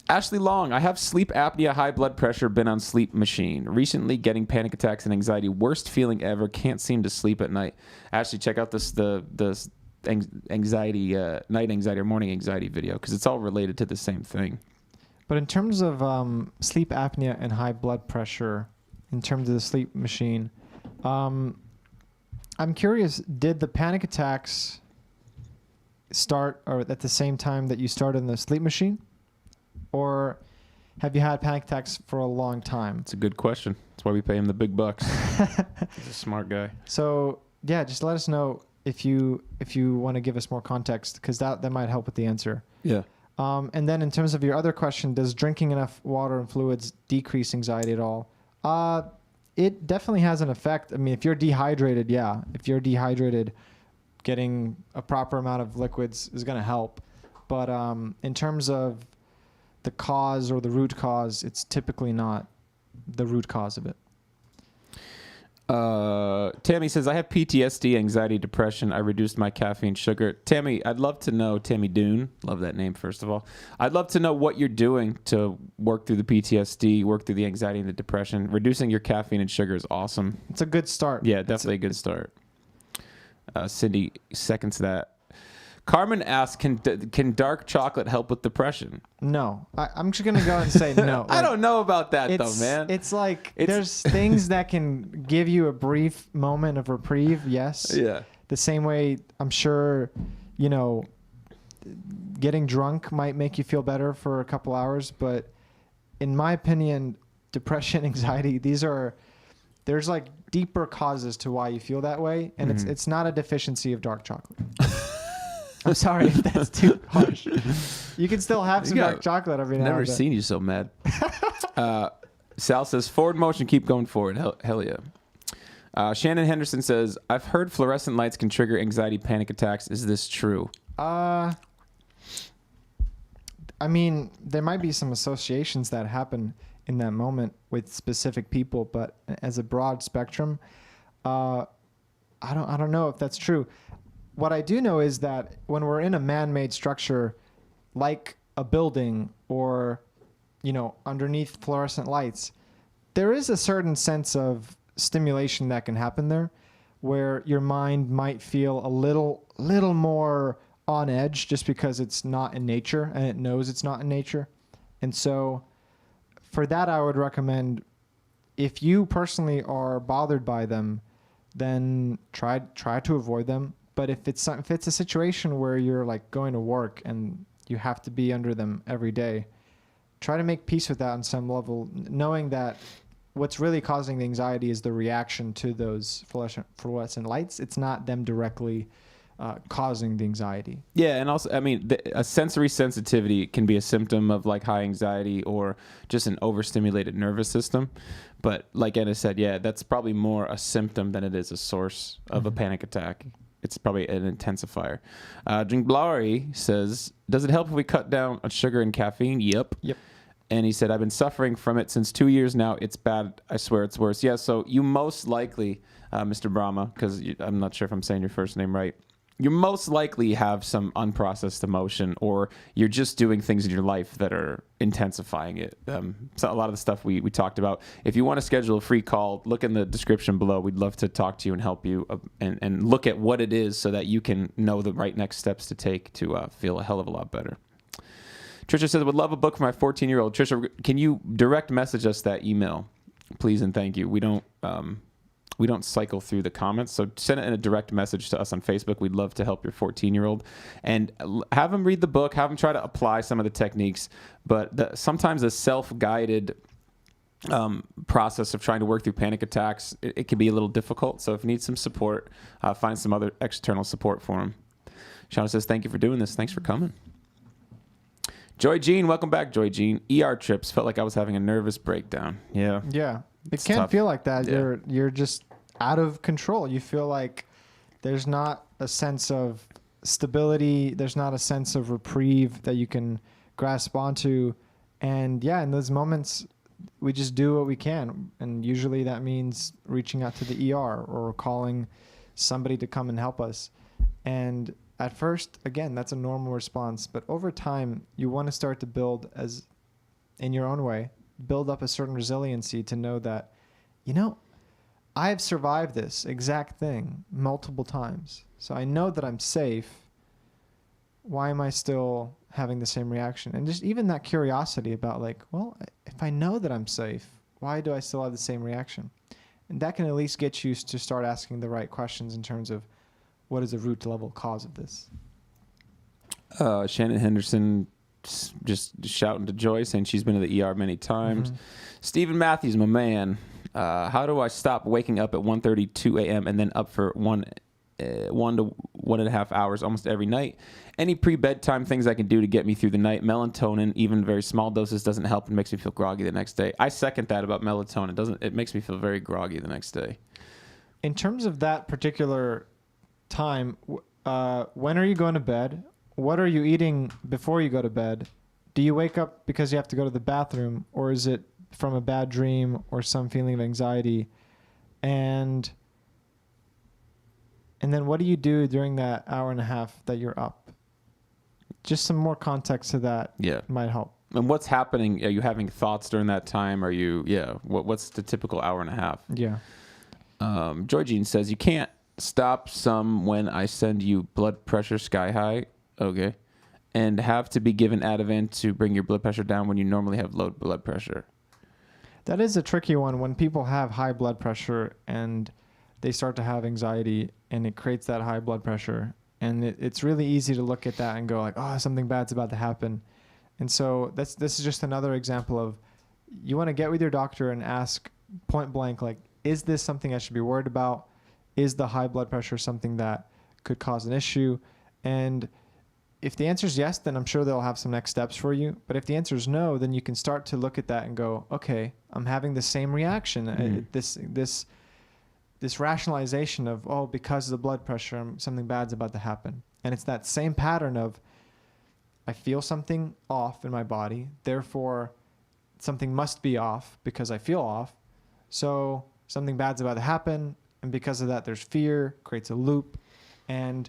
Ashley Long, I have sleep apnea, high blood pressure, been on sleep machine. Recently getting panic attacks and anxiety. Worst feeling ever. Can't seem to sleep at night. Ashley, check out the anxiety, night anxiety or morning anxiety video because it's all related to the same thing. But in terms of sleep apnea and high blood pressure, in terms of the sleep machine, I'm curious, did the panic attacks start or at the same time that you started in the sleep machine? Or have you had panic attacks for a long time? It's a good question. That's why we pay him the big bucks. He's a smart guy. So yeah, just let us know if you want to give us more context, because that might help with the answer. Yeah. And then in terms of your other question, does drinking enough water and fluids decrease anxiety at all? It definitely has an effect. I mean, if you're dehydrated, getting a proper amount of liquids is going to help. But in terms of the cause or the root cause, it's typically not the root cause of it. Tammy says, I have PTSD, anxiety, depression. I reduced my caffeine, sugar. Tammy, I'd love to know, Tammy Dune, love that name, first of all. I'd love to know what you're doing to work through the PTSD, work through the anxiety and the depression. Reducing your caffeine and sugar is awesome. It's a good start. Yeah, definitely a good start. Cindy seconds that. Carmen asks, can dark chocolate help with depression? No. I'm just going to go and say no. I don't know about that, though, man. It's like there's things that can give you a brief moment of reprieve, yes. Yeah. The same way I'm sure, getting drunk might make you feel better for a couple hours. But in my opinion, depression, anxiety, there's like deeper causes to why you feel that way. And it's not a deficiency of dark chocolate. I'm sorry if that's too harsh. You can still have some dark chocolate every now and then. Never seen you so mad. Sal says, forward motion, keep going forward. Hell yeah. Shannon Henderson says, I've heard fluorescent lights can trigger anxiety, panic attacks. Is this true? I mean, there might be some associations that happen in that moment with specific people, but as a broad spectrum, I don't know if that's true. What I do know is that when we're in a man-made structure like a building or, underneath fluorescent lights, there is a certain sense of stimulation that can happen there where your mind might feel a little more on edge just because it's not in nature and it knows it's not in nature. And so for that, I would recommend if you personally are bothered by them, then try to avoid them. But if it's a situation where you're like going to work and you have to be under them every day, try to make peace with that on some level, knowing that what's really causing the anxiety is the reaction to those fluorescent lights. It's not them directly causing the anxiety. Yeah, and also, I mean, a sensory sensitivity can be a symptom of like high anxiety or just an overstimulated nervous system. But like Anna said, yeah, that's probably more a symptom than it is a source of a panic attack. It's probably an intensifier. Drinkblari says, does it help if we cut down on sugar and caffeine? Yep. And he said, I've been suffering from it since 2 years now. It's bad. I swear it's worse. Yeah, so you most likely, Mr. Brahma, because I'm not sure if I'm saying your first name right, you most likely have some unprocessed emotion, or you're just doing things in your life that are intensifying it. So a lot of the stuff we talked about. If you want to schedule a free call, look in the description below. We'd love to talk to you and help you and look at what it is so that you can know the right next steps to take to feel a hell of a lot better. Trisha says, would love a book for my 14-year-old. Trisha, can you direct message us that email, please and thank you. We don't cycle through the comments, so send it in a direct message to us on Facebook. We'd love to help your 14-year-old and have them read the book, have them try to apply some of the techniques. But sometimes the self-guided process of trying to work through panic attacks, it can be a little difficult. So if you need some support, find some other external support for them. Shauna says, thank you for doing this. Thanks for coming. Joy Jean, welcome back, Joy Jean. ER trips, felt like I was having a nervous breakdown. Yeah. It can feel like that. Yeah. You're just out of control. You feel like there's not a sense of stability. There's not a sense of reprieve that you can grasp onto. And yeah, in those moments, we just do what we can. And usually that means reaching out to the ER or calling somebody to come and help us. And at first, again, that's a normal response. But over time, you want to start to build, as in your own way, build up a certain resiliency to know that, I've survived this exact thing multiple times. So I know that I'm safe. Why am I still having the same reaction? And just even that curiosity about like, well, if I know that I'm safe, why do I still have the same reaction? And that can at least get you to start asking the right questions in terms of what is the root level cause of this. Shannon Henderson just shouting to Joy, saying she's been to the ER many times. Stephen Matthews, my man. How do I stop waking up at 1:32 a.m. and then up for 1 to 1.5 hours almost every night? Any pre-bedtime things I can do to get me through the night? Melatonin, even very small doses, doesn't help and makes me feel groggy the next day. I second that about melatonin. It makes me feel very groggy the next day. In terms of that particular time, when are you going to bed? What are you eating before you go to bed? Do you wake up because you have to go to the bathroom, or is it from a bad dream or some feeling of anxiety? And then what do you do during that hour and a half that you're up? Just some more context to that might help. And what's happening? Are you having thoughts during that time? Are you, what's the typical hour and a half? Yeah. Joy Jean says, you can't stop some when I send you blood pressure sky high. Okay. And have to be given Ativan to bring your blood pressure down when you normally have low blood pressure. That is a tricky one when people have high blood pressure and they start to have anxiety and it creates that high blood pressure. And it's really easy to look at that and go like, oh, something bad's about to happen. And so this is just another example of you want to get with your doctor and ask point blank, like, is this something I should be worried about? Is the high blood pressure something that could cause an issue? And if the answer is yes, then I'm sure they'll have some next steps for you. But if the answer is no, then you can start to look at that and go, okay, I'm having the same reaction. Mm-hmm. This rationalization of, oh, because of the blood pressure, something bad's about to happen. And it's that same pattern of, I feel something off in my body, therefore something must be off because I feel off. So something bad's about to happen, and because of that, there's fear, creates a loop, and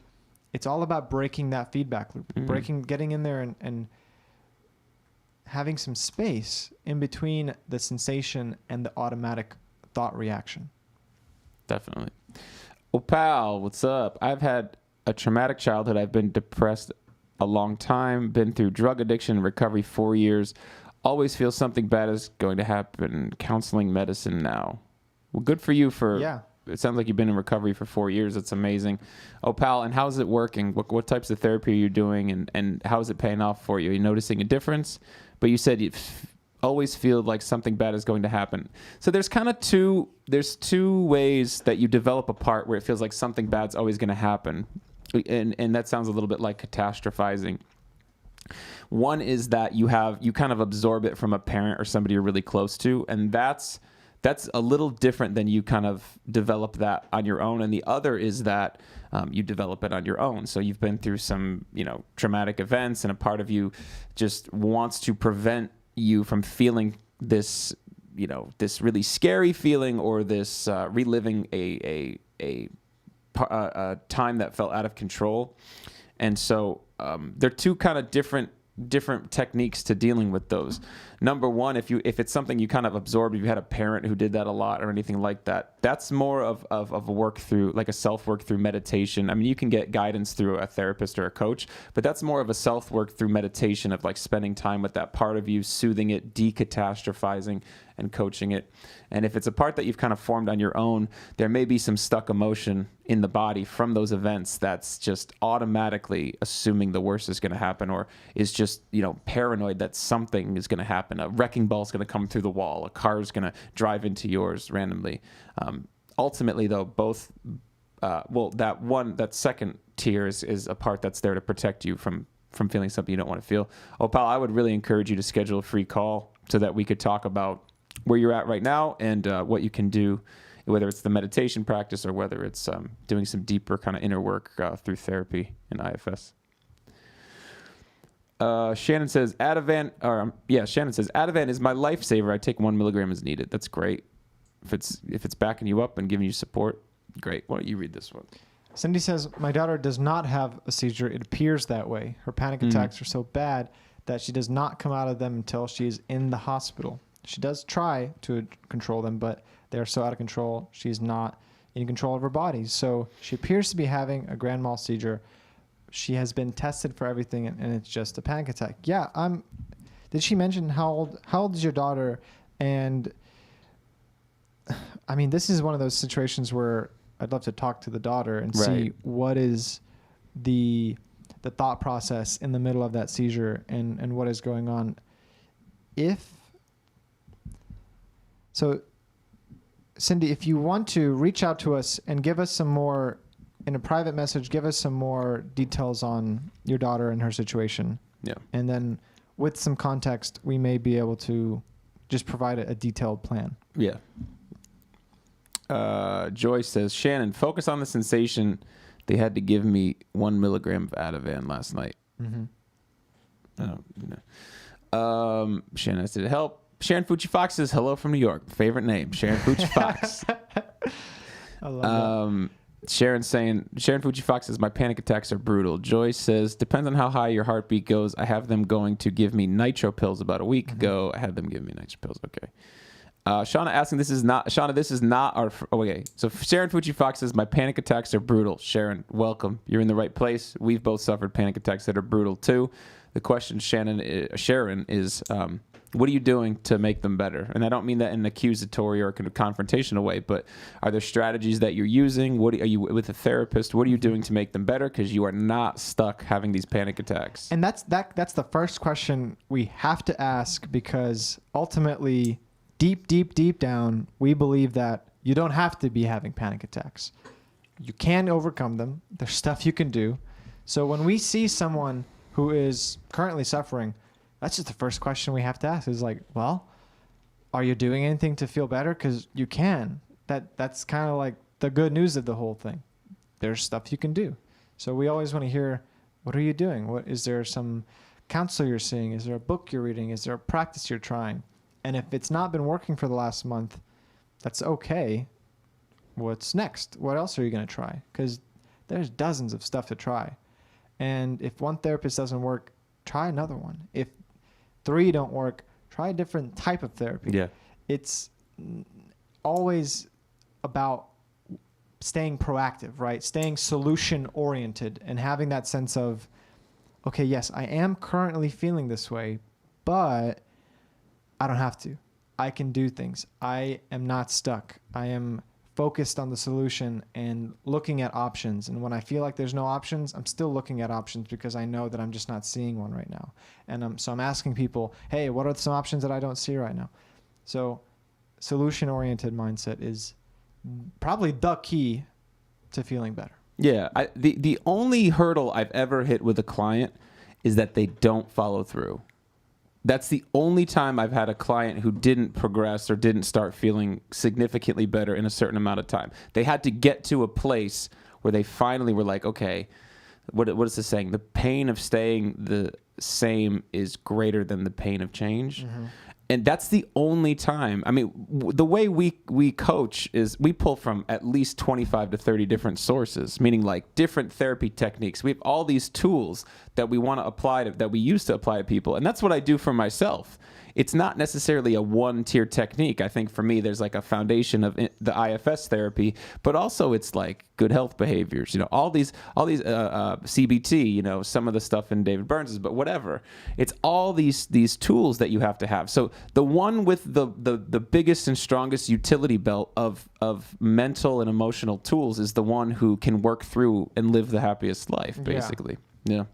it's all about breaking that feedback loop, getting in there and having some space in between the sensation and the automatic thought reaction. Definitely. Oh, pal, what's up? I've had a traumatic childhood. I've been depressed a long time, been through drug addiction and recovery 4 years. Always feel something bad is going to happen. Counseling, medicine now. Well, good for you It sounds like you've been in recovery for 4 years. That's amazing. Oh, pal, and how's it working? What types of therapy are you doing, and how is it paying off for you? Are you noticing a difference? But you said you always feel like something bad is going to happen. So there's kind of two ways that you develop a part where it feels like something bad's always going to happen. And that sounds a little bit like catastrophizing. One is that you kind of absorb it from a parent or somebody you're really close to, and that's a little different than you kind of develop that on your own. And the other is that you develop it on your own. So you've been through some, traumatic events, and a part of you just wants to prevent you from feeling this, this really scary feeling, or this reliving a time that felt out of control. And so they're two kind of different techniques to dealing with those. Number one, if it's something you kind of absorbed, if you had a parent who did that a lot or anything like that, that's more of a work through, like a self-work through meditation. I mean, you can get guidance through a therapist or a coach, but that's more of a self-work through meditation of like spending time with that part of you, soothing it, decatastrophizing, and coaching it. And if it's a part that you've kind of formed on your own, there may be some stuck emotion in the body from those events that's just automatically assuming the worst is going to happen, or is just, paranoid that something is going to happen. A wrecking ball is going to come through the wall. A car is going to drive into yours randomly. Ultimately, though, both, that second tier is a part that's there to protect you from feeling something you don't want to feel. Oh, pal, I would really encourage you to schedule a free call so that we could talk about where you're at right now and what you can do, whether it's the meditation practice or whether it's doing some deeper kind of inner work through therapy and IFS. Shannon says Ativan is my lifesaver. I take 1 milligram as needed. That's great. If it's backing you up and giving you support, great. Why don't you read this one? Cindy says, my daughter does not have a seizure. It appears that way. Her panic attacks are so bad that she does not come out of them until she is in the hospital. She does try to control them, but they're so out of control, she's not in control of her body. So she appears to be having a grand mal seizure. She has been tested for everything, and it's just a panic attack. Yeah, did she mention how old is your daughter? And I mean, this is one of those situations where I'd love to talk to the daughter and see what is the thought process in the middle of that seizure and what is going on. So, Cindy, if you want to reach out to us and give us some more, in a private message, give us some more details on your daughter and her situation. Yeah. And then with some context, we may be able to just provide a detailed plan. Yeah. Joyce says, Shannon, focus on the sensation. They had to give me 1 milligram of Ativan last night. Mm-hmm. Shannon, did it help? Sharon Fucci Fox says, hello from New York. Favorite name, Sharon Fucci Fox. I love Sharon Fuji Fox says, my panic attacks are brutal. Joy says, depends on how high your heartbeat goes. I have them going to give me nitro pills about a week ago. I had them give me nitro pills. Okay. Shauna asking, this is not our, okay. So Sharon Fuji Fox says, my panic attacks are brutal. Sharon, welcome. You're in the right place. We've both suffered panic attacks that are brutal too. The question, Sharon, is, what are you doing to make them better? And I don't mean that in an accusatory or confrontational way, but are there strategies that you're using? Are you with a therapist? What are you doing to make them better? Because you are not stuck having these panic attacks. And that's the first question we have to ask, because ultimately, deep down, we believe that you don't have to be having panic attacks. You can overcome them. There's stuff you can do. So when we see someone who is currently suffering, that's just the first question we have to ask is like, well, are you doing anything to feel better? Because you can. That's kind of like the good news of the whole thing. There's stuff you can do. So we always want to hear, what are you doing? What is there some counselor you're seeing? Is there a book you're reading? Is there a practice you're trying? And if it's not been working for the last month, that's okay. What's next? What else are you going to try? Because there's dozens of stuff to try. And if one therapist doesn't work, try another one. If 3 don't work, try a different type of therapy. Yeah. It's always about staying proactive, right? Staying solution oriented and having that sense of, okay, yes, I am currently feeling this way, but I don't have to. I can do things. I am not stuck. I am focused on the solution and looking at options. And when I feel like there's no options, I'm still looking at options because I know that I'm just not seeing one right now. And so I'm asking people, hey, what are some options that I don't see right now? So solution-oriented mindset is probably the key to feeling better. Yeah. The only hurdle I've ever hit with a client is that they don't follow through. That's the only time I've had a client who didn't progress or didn't start feeling significantly better in a certain amount of time. They had to get to a place where they finally were like, okay, what is this saying? The pain of staying the same is greater than the pain of change. Mm-hmm. And that's the only time. I mean, the way we coach is we pull from at least 25 to 30 different sources, meaning like different therapy techniques. We have all these tools that we want to apply that we used to apply to people. And that's what I do for myself. It's not necessarily a one-tier technique. I think for me, there's like a foundation of the IFS therapy, but also it's like good health behaviors, all these CBT, some of the stuff in David Burns's, but whatever. It's all these tools that you have to have. So the one with the biggest and strongest utility belt of mental and emotional tools is the one who can work through and live the happiest life, basically. Yeah.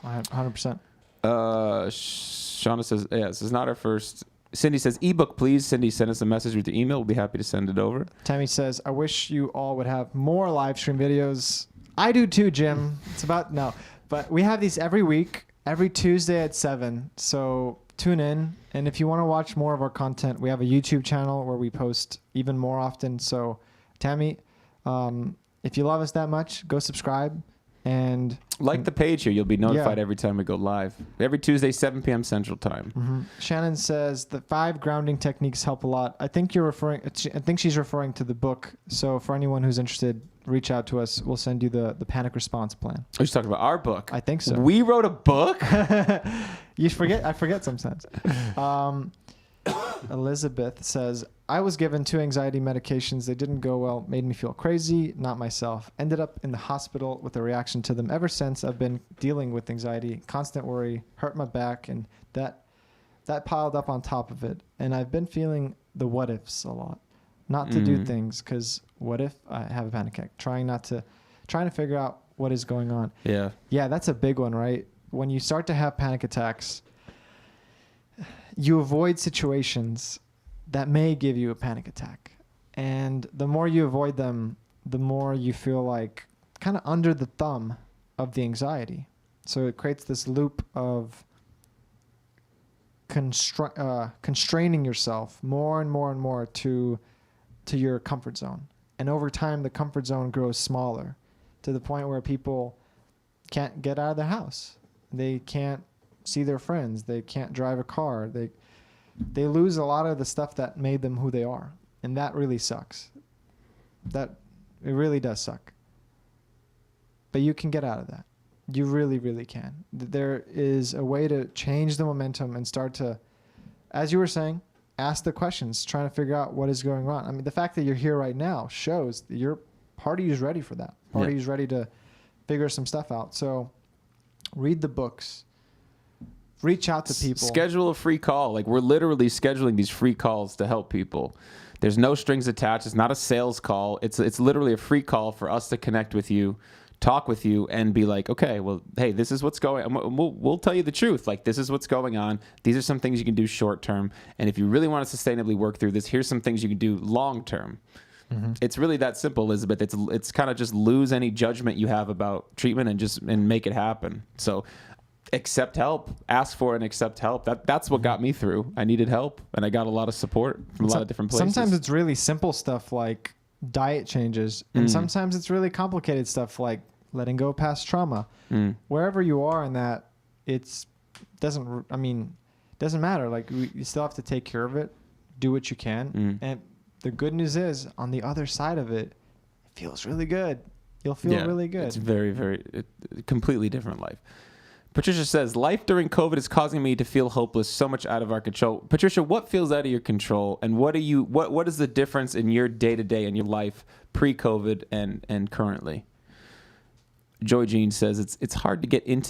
100%. Shauna says, this is not our first. Cindy says, ebook, please. Cindy, send us a message with your email. We'll be happy to send it over. Tammy says, I wish you all would have more live stream videos. I do too, Jim. But we have these every week, every Tuesday at 7. So tune in. And if you want to watch more of our content, we have a YouTube channel where we post even more often. So Tammy, if you love us that much, go subscribe. And like the page here, you'll be notified every time we go live. Every Tuesday, 7 p.m. Central Time. Mm-hmm. Shannon says the 5 grounding techniques help a lot. I think she's referring to the book. So for anyone who's interested, reach out to us. We'll send you the panic response plan. Are you talking about our book? I think so. We wrote a book? You forget. I forget sometimes. Elizabeth says, I was given 2 anxiety medications. They didn't go well, made me feel crazy, not myself. Ended up in the hospital with a reaction to them. Ever since, I've been dealing with anxiety, constant worry, hurt my back, and that piled up on top of it. And I've been feeling the what ifs a lot. Not to do things, because what if I have a panic attack? Trying to figure out what is going on. Yeah. Yeah, that's a big one, right? When you start to have panic attacks, you avoid situations that may give you a panic attack. And the more you avoid them, the more you feel like kind of under the thumb of the anxiety. So it creates this loop of constraining yourself more and more and more to your comfort zone. And over time, the comfort zone grows smaller to the point where people can't get out of their house. They can't see their friends. They can't drive a car. They lose a lot of the stuff that made them who they are. And that really sucks. That it really does suck. But you can get out of that. You really, really can. There is a way to change the momentum and start to, as you were saying, ask the questions, trying to figure out what is going on. I mean, the fact that you're here right now shows that your party is ready for that. Party is ready to figure some stuff out. So read the books. Reach out to people. Schedule a free call. Like, we're literally scheduling these free calls to help people. There's no strings attached. It's not a sales call. It's literally a free call for us to connect with you, talk with you, and be like, okay, well, hey, this is what's going on. We'll tell you the truth. Like, this is what's going on. These are some things you can do short term. And if you really want to sustainably work through this, here's some things you can do long term. Mm-hmm. It's really that simple, Elizabeth. It's kind of just lose any judgment you have about treatment and make it happen. So accept help, ask for and accept help. That's what got me through. I needed help, and I got a lot of support from a lot of different places. Sometimes it's really simple stuff like diet changes, and sometimes it's really complicated stuff like letting go past trauma. Wherever you are in that, doesn't matter. Like, you still have to take care of it, do what you can, and the good news is on the other side of it, it feels really good. You'll feel really good. It's very, very completely different life. Patricia says, life during COVID is causing me to feel hopeless, so much out of our control. Patricia, what feels out of your control, and what is the difference in your day-to-day in your life pre-COVID and currently? Joy Jean says it's hard to get in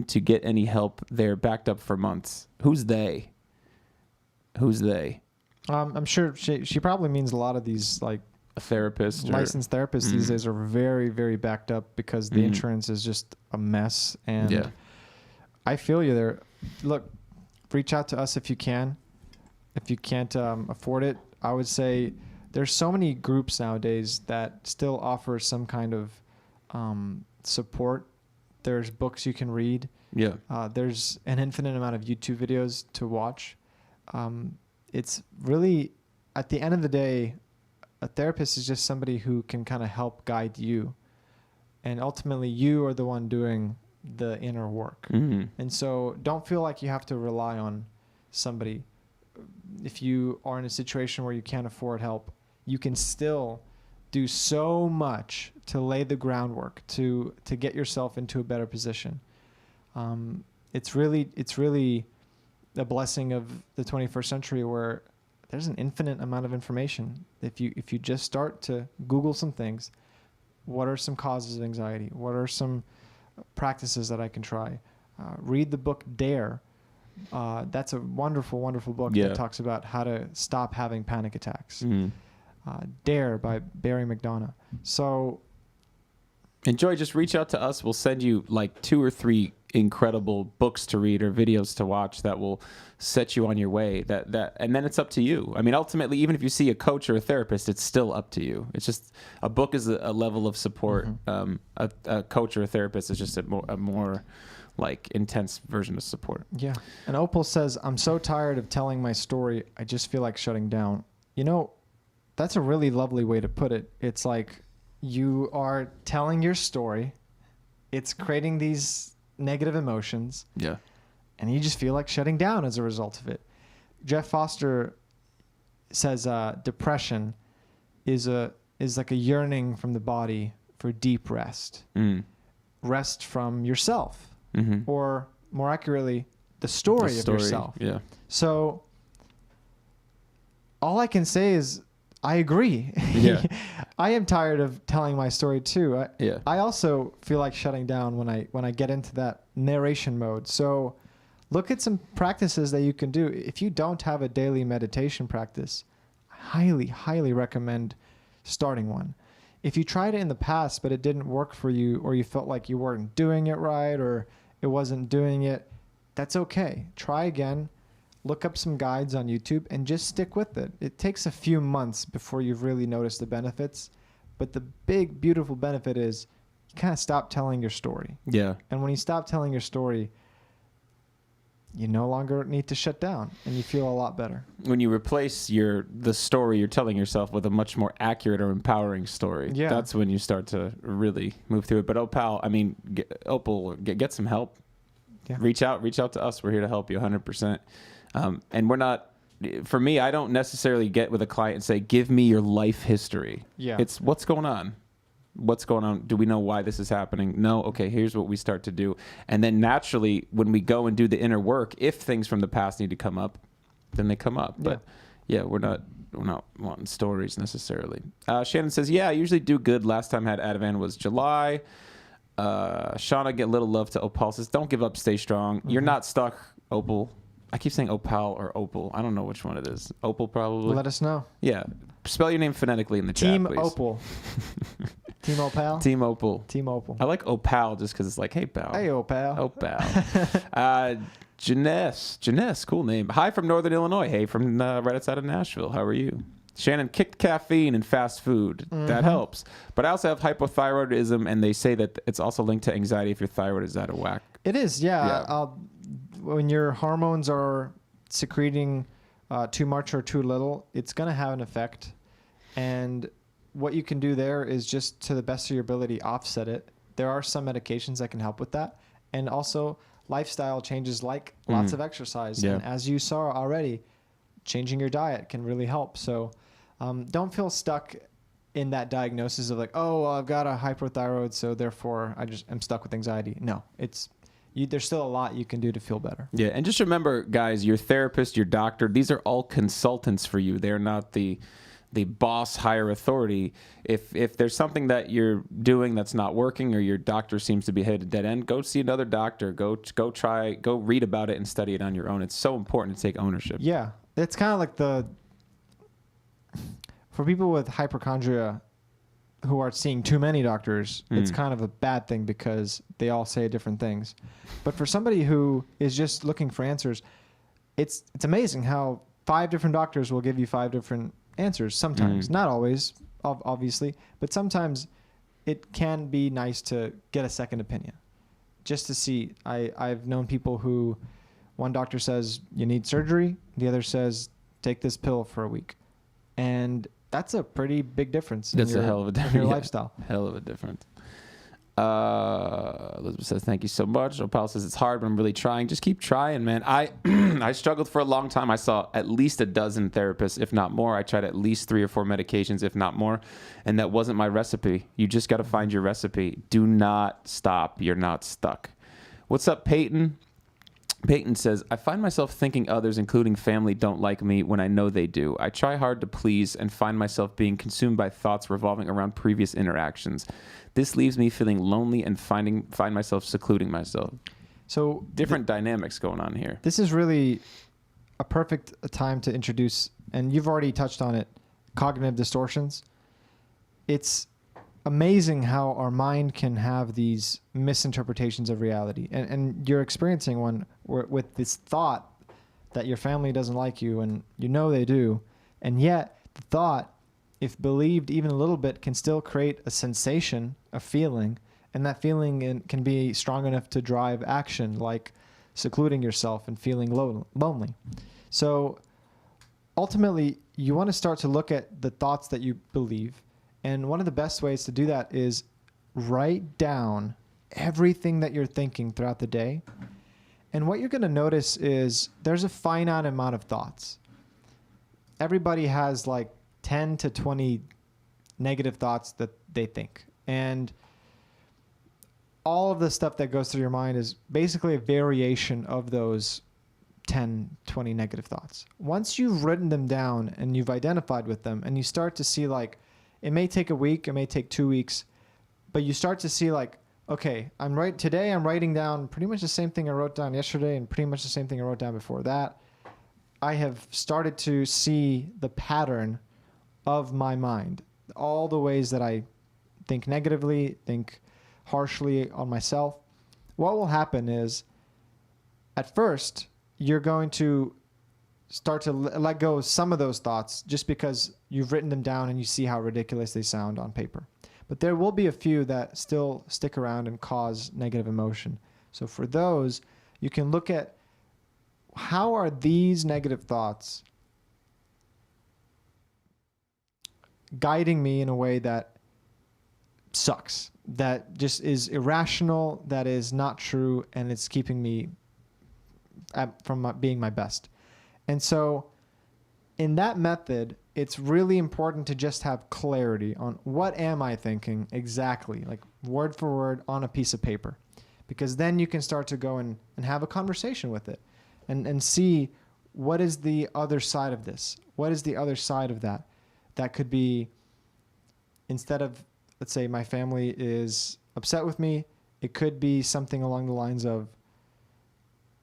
to get any help. They're backed up for months. Who's they? I'm sure she probably means a lot of these, like, a therapist, licensed therapists these days are very, very backed up because the insurance is just a mess. And I feel you there. Look, reach out to us if you can. If you can't afford it, I would say there's so many groups nowadays that still offer some kind of support. There's books you can read. Yeah. There's an infinite amount of YouTube videos to watch. It's really, at the end of the day, a therapist is just somebody who can kind of help guide you. And ultimately, you are the one doing the inner work. And so don't feel like you have to rely on somebody. If you are in a situation where you can't afford help, you can still do so much to lay the groundwork to get yourself into a better position. It's really a blessing of the 21st century where there's an infinite amount of information. If you just start to Google some things, what are some causes of anxiety? What are some practices that I can try? Read the book Dare. That's a wonderful, wonderful book that talks about how to stop having panic attacks. Dare by Barry McDonough. So enjoy. Just reach out to us. We'll send you like 2 or 3 incredible books to read or videos to watch that will set you on your way. And then it's up to you. I mean, ultimately, even if you see a coach or a therapist, it's still up to you. It's just a book is a level of support. A coach or a therapist is just a more like intense version of support. Yeah. And Opal says, I'm so tired of telling my story. I just feel like shutting down. You know, that's a really lovely way to put it. It's like you are telling your story. It's creating these negative emotions. Yeah. And you just feel like shutting down as a result of it. Jeff Foster says depression is like a yearning from the body for deep rest. Rest from yourself. Or more accurately, the story of yourself. Yeah. So all I can say is I agree. Yeah. I am tired of telling my story too. I also feel like shutting down when I get into that narration mode. So look at some practices that you can do. If you don't have a daily meditation practice, I highly, highly recommend starting one. If you tried it in the past, but it didn't work for you, or you felt like you weren't doing it right, or it wasn't doing it, that's okay. Try again. Look up some guides on YouTube and just stick with it. It takes a few months before you've really noticed the benefits. But the big, beautiful benefit is you kind of stop telling your story. Yeah. And when you stop telling your story, you no longer need to shut down and you feel a lot better. When you replace the story you're telling yourself with a much more accurate or empowering story, that's when you start to really move through it. But Opal, get some help. Yeah. Reach out to us. We're here to help you 100%. And we're not for me, I don't necessarily get with a client and say, give me your life history. Yeah. It's what's going on. What's going on? Do we know why this is happening? No. Okay, here's what we start to do. And then naturally, when we go and do the inner work, if things from the past need to come up, then they come up. But yeah, we're not wanting stories necessarily. Shannon says, yeah, I usually do good. Last time I had Ativan was July. Shauna, get little love to Opal. Says, don't give up, stay strong. You're not stuck, Opal. I keep saying Opal or Opal. I don't know which one it is. Opal, probably. Let us know. Yeah. Spell your name phonetically in the chat, Team please. Opal. Team Opal? Team Opal. Team Opal. I like Opal just because it's like, hey, pal. Hey, Opal. Opal. Janess, cool name. Hi from Northern Illinois. Hey from right outside of Nashville. How are you? Shannon, kicked caffeine and fast food. That helps. But I also have hypothyroidism, and they say that it's also linked to anxiety if your thyroid is out of whack. It is, yeah. When your hormones are secreting too much or too little, it's going to have an effect. And what you can do there is just to the best of your ability offset it. There are some medications that can help with that. And also lifestyle changes like lots of exercise. Yeah. And as you saw already, changing your diet can really help. So don't feel stuck in that diagnosis of like, oh, well, I've got a hypothyroid, so therefore I'm stuck with anxiety. No, there's still a lot you can do to feel better. Yeah, and just remember, guys, your therapist, your doctor, these are all consultants for you. They're not the boss higher authority. If there's something that you're doing that's not working, or your doctor seems to be headed a dead end, go see another doctor. Go read about it and study it on your own. It's so important to take ownership. Yeah, it's kind of like for people with hypochondria who are seeing too many doctors, it's kind of a bad thing because they all say different things. But for somebody who is just looking for answers, it's amazing how 5 different doctors will give you 5 different answers sometimes. Not always, obviously, but sometimes it can be nice to get a second opinion just to see. I've known people who one doctor says you need surgery, the other says take this pill for a week. And that's a pretty big difference That's a hell of a difference. in your lifestyle. Hell of a difference. Elizabeth says, thank you so much. Opal says, it's hard, but I'm really trying. Just keep trying, man. I struggled for a long time. I saw at least a dozen therapists, if not more. I tried at least 3 or 4 medications, if not more. And that wasn't my recipe. You just got to find your recipe. Do not stop. You're not stuck. What's up, Peyton? Peyton says, I find myself thinking others, including family, don't like me when I know they do. I try hard to please and find myself being consumed by thoughts revolving around previous interactions. This leaves me feeling lonely and find myself secluding myself. So different dynamics going on here. This is really a perfect time to introduce, and you've already touched on it, cognitive distortions. It's amazing how our mind can have these misinterpretations of reality. And you're experiencing one with this thought that your family doesn't like you, and you know they do. And yet the thought, if believed even a little bit, can still create a sensation, a feeling. And that feeling can be strong enough to drive action, like secluding yourself and feeling lonely. So ultimately, you want to start to look at the thoughts that you believe. And one of the best ways to do that is write down everything that you're thinking throughout the day. And what you're going to notice is there's a finite amount of thoughts. Everybody has like 10 to 20 negative thoughts that they think. And all of the stuff that goes through your mind is basically a variation of those 10, 20 negative thoughts. Once you've written them down and you've identified with them, and you start to see like, it may take a week, it may take 2 weeks, but you start to see like, okay, today I'm writing down pretty much the same thing I wrote down yesterday and pretty much the same thing I wrote down before that. I have started to see the pattern of my mind, all the ways that I think negatively, think harshly on myself. What will happen is, at first, you're going to start to let go of some of those thoughts just because you've written them down and you see how ridiculous they sound on paper. But there will be a few that still stick around and cause negative emotion. So for those, you can look at how are these negative thoughts guiding me in a way that sucks, that just is irrational, that is not true, and it's keeping me from being my best. And so in that method, it's really important to just have clarity on what am I thinking exactly, like word for word on a piece of paper. Because then you can start to go and have a conversation with it and see what is the other side of this? What is the other side of that? That could be, instead of, let's say my family is upset with me, it could be something along the lines of,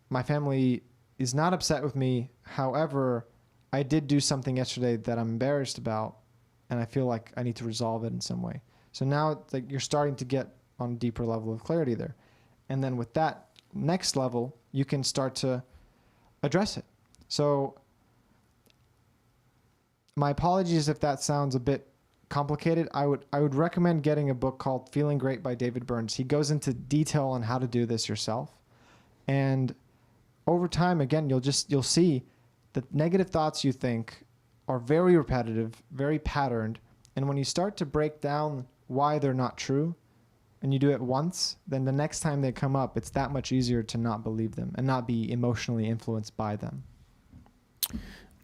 my family is not upset with me. However, I did do something yesterday that I'm embarrassed about, and I feel like I need to resolve it in some way. So now it's like you're starting to get on a deeper level of clarity there. And then with that next level, you can start to address it. So my apologies if that sounds a bit complicated. I would recommend getting a book called Feeling Great by David Burns. He goes into detail on how to do this yourself. And over time, again, you'll see that negative thoughts you think are very repetitive, very patterned. And when you start to break down why they're not true, and you do it once, then the next time they come up, it's that much easier to not believe them and not be emotionally influenced by them.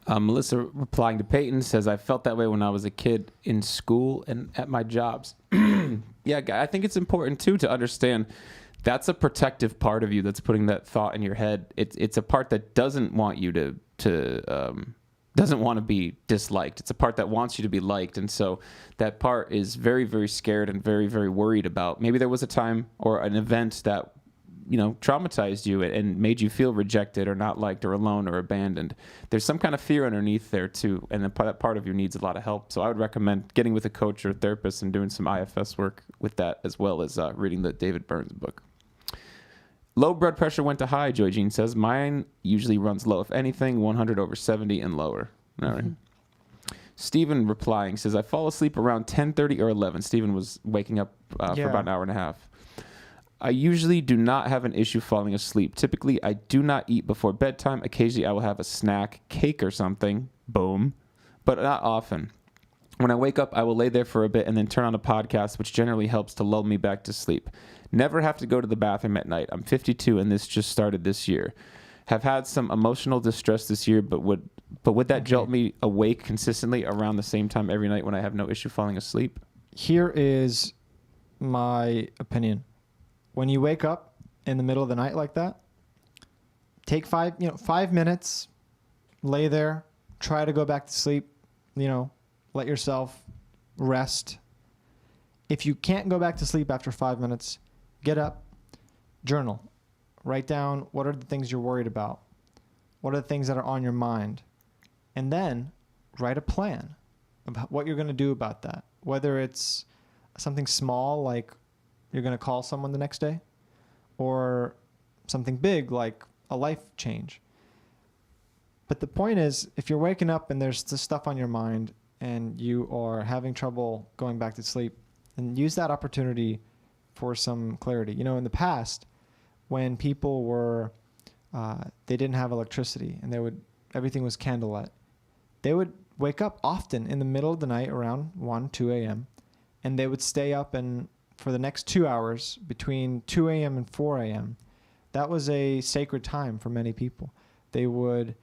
Melissa, replying to Peyton, says, I felt that way when I was a kid in school and at my jobs. Yeah, I think it's important, too, to understand that's a protective part of you that's putting that thought in your head. It's a part that doesn't want you doesn't want to be disliked. It's a part that wants you to be liked. And so that part is very, very scared and very, very worried about. Maybe there was a time or an event that, traumatized you and made you feel rejected or not liked or alone or abandoned. There's some kind of fear underneath there too. And that part of you needs a lot of help. So I would recommend getting with a coach or a therapist and doing some IFS work with that, as well as reading the David Burns book. Low blood pressure went to high, Joy Jean says. Mine usually runs low. If anything, 100/70 and lower. All right. Stephen replying says, I fall asleep around 10:30 or 11. Stephen was waking up for about an hour and a half. I usually do not have an issue falling asleep. Typically, I do not eat before bedtime. Occasionally, I will have a snack, cake or something. Boom. But not often. When I wake up, I will lay there for a bit and then turn on a podcast, which generally helps to lull me back to sleep. Never have to go to the bathroom at night. I'm 52 and this just started this year. Have had some emotional distress this year, but would that jolt me awake consistently around the same time every night when I have no issue falling asleep? Here is my opinion. When you wake up in the middle of the night like that, take 5 minutes, lay there, try to go back to sleep, let yourself rest. If you can't go back to sleep after 5 minutes, get up, journal, write down what are the things you're worried about, what are the things that are on your mind, and then write a plan about what you're going to do about that. Whether it's something small like you're going to call someone the next day, or something big like a life change. But the point is, if you're waking up and there's this stuff on your mind and you are having trouble going back to sleep, then use that opportunity for some clarity. In the past, when people were, they didn't have electricity and everything was candlelit, they would wake up often in the middle of the night around 1, 2 a.m. and they would stay up and for the next 2 hours between 2 a.m. and 4 a.m. That was a sacred time for many people. They would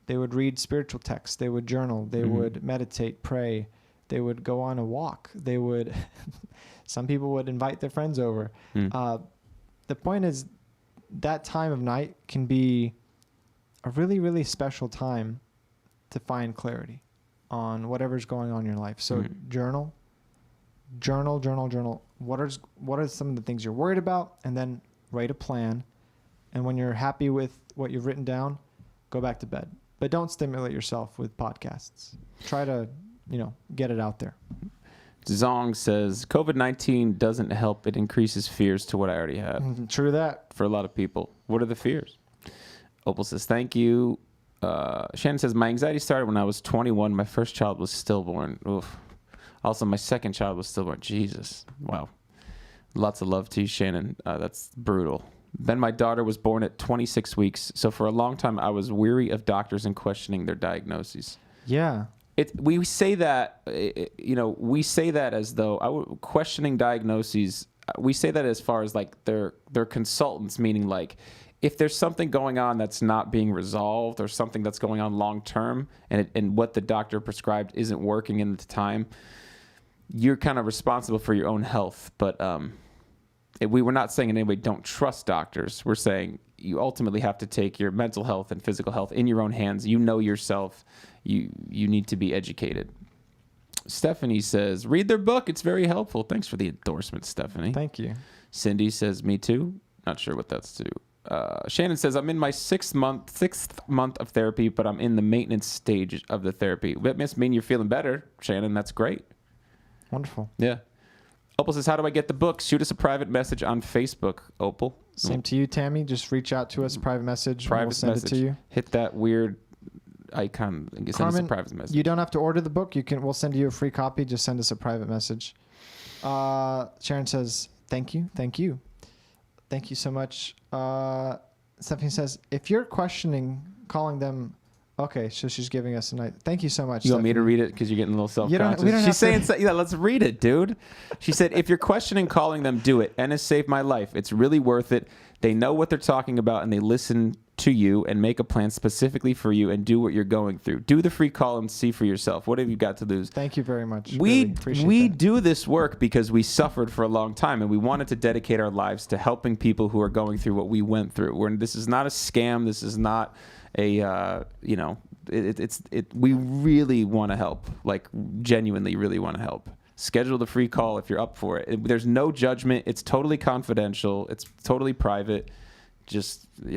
read spiritual texts. They would journal. They would meditate, pray. They would go on a walk. They would, some people would invite their friends over. The point is that time of night can be a really, really special time to find clarity on whatever's going on in your life. So journal. What are some of the things you're worried about? And then write a plan. And when you're happy with what you've written down, go back to bed. But don't stimulate yourself with podcasts. Try to, get it out there. Zong says, COVID-19 doesn't help. It increases fears to what I already had. True that. For a lot of people. What are the fears? Opal says, thank you. Shannon says, my anxiety started when I was 21. My first child was stillborn. Oof. Also, my second child was stillborn. Jesus. Wow. Lots of love to you, Shannon. That's brutal. Then my daughter was born at 26 weeks. So for a long time, I was weary of doctors and questioning their diagnoses. Yeah. We say that, we say that as though questioning diagnoses. We say that as far as like they're consultants, meaning like if there's something going on that's not being resolved or something that's going on long term and what the doctor prescribed isn't working in the time, you're kind of responsible for your own health. But we're not saying in any way don't trust doctors. We're saying you ultimately have to take your mental health and physical health in your own hands. You know yourself. You need to be educated. Stephanie says, read their book. It's very helpful. Thanks for the endorsement, Stephanie. Thank you. Cindy says, me too. Not sure what that's to do. Shannon says, I'm in my sixth month of therapy, but I'm in the maintenance stage of the therapy. That must mean you're feeling better, Shannon. That's great. Wonderful. Yeah. Opal says, how do I get the book? Shoot us a private message on Facebook, Opal. Same to you, Tammy. Just reach out to us, private message. Private we'll send message. it to you. Hit that weird icon and send us a private message. You don't have to order the book. We'll send you a free copy. Just send us a private message. Sharon says, thank you. Thank you. Thank you so much. Stephanie says, if you're questioning calling them, okay, so she's giving us a night. Thank you so much. You want me to read it because you're getting a little self-conscious? We don't She's saying, yeah, let's read it, dude. She said, if you're questioning calling them, do it. Ennis saved my life. It's really worth it. They know what they're talking about and they listen to you and make a plan specifically for you and do what you're going through. Do the free call and see for yourself. What have you got to lose? Thank you very much. We really appreciate that. do this work because we suffered for a long time and we wanted to dedicate our lives to helping people who are going through what we went through. This is not a scam. This is not a, we really want to help, like genuinely really want to help. Schedule the free call if you're up for it. There's no judgment. It's totally confidential. It's totally private.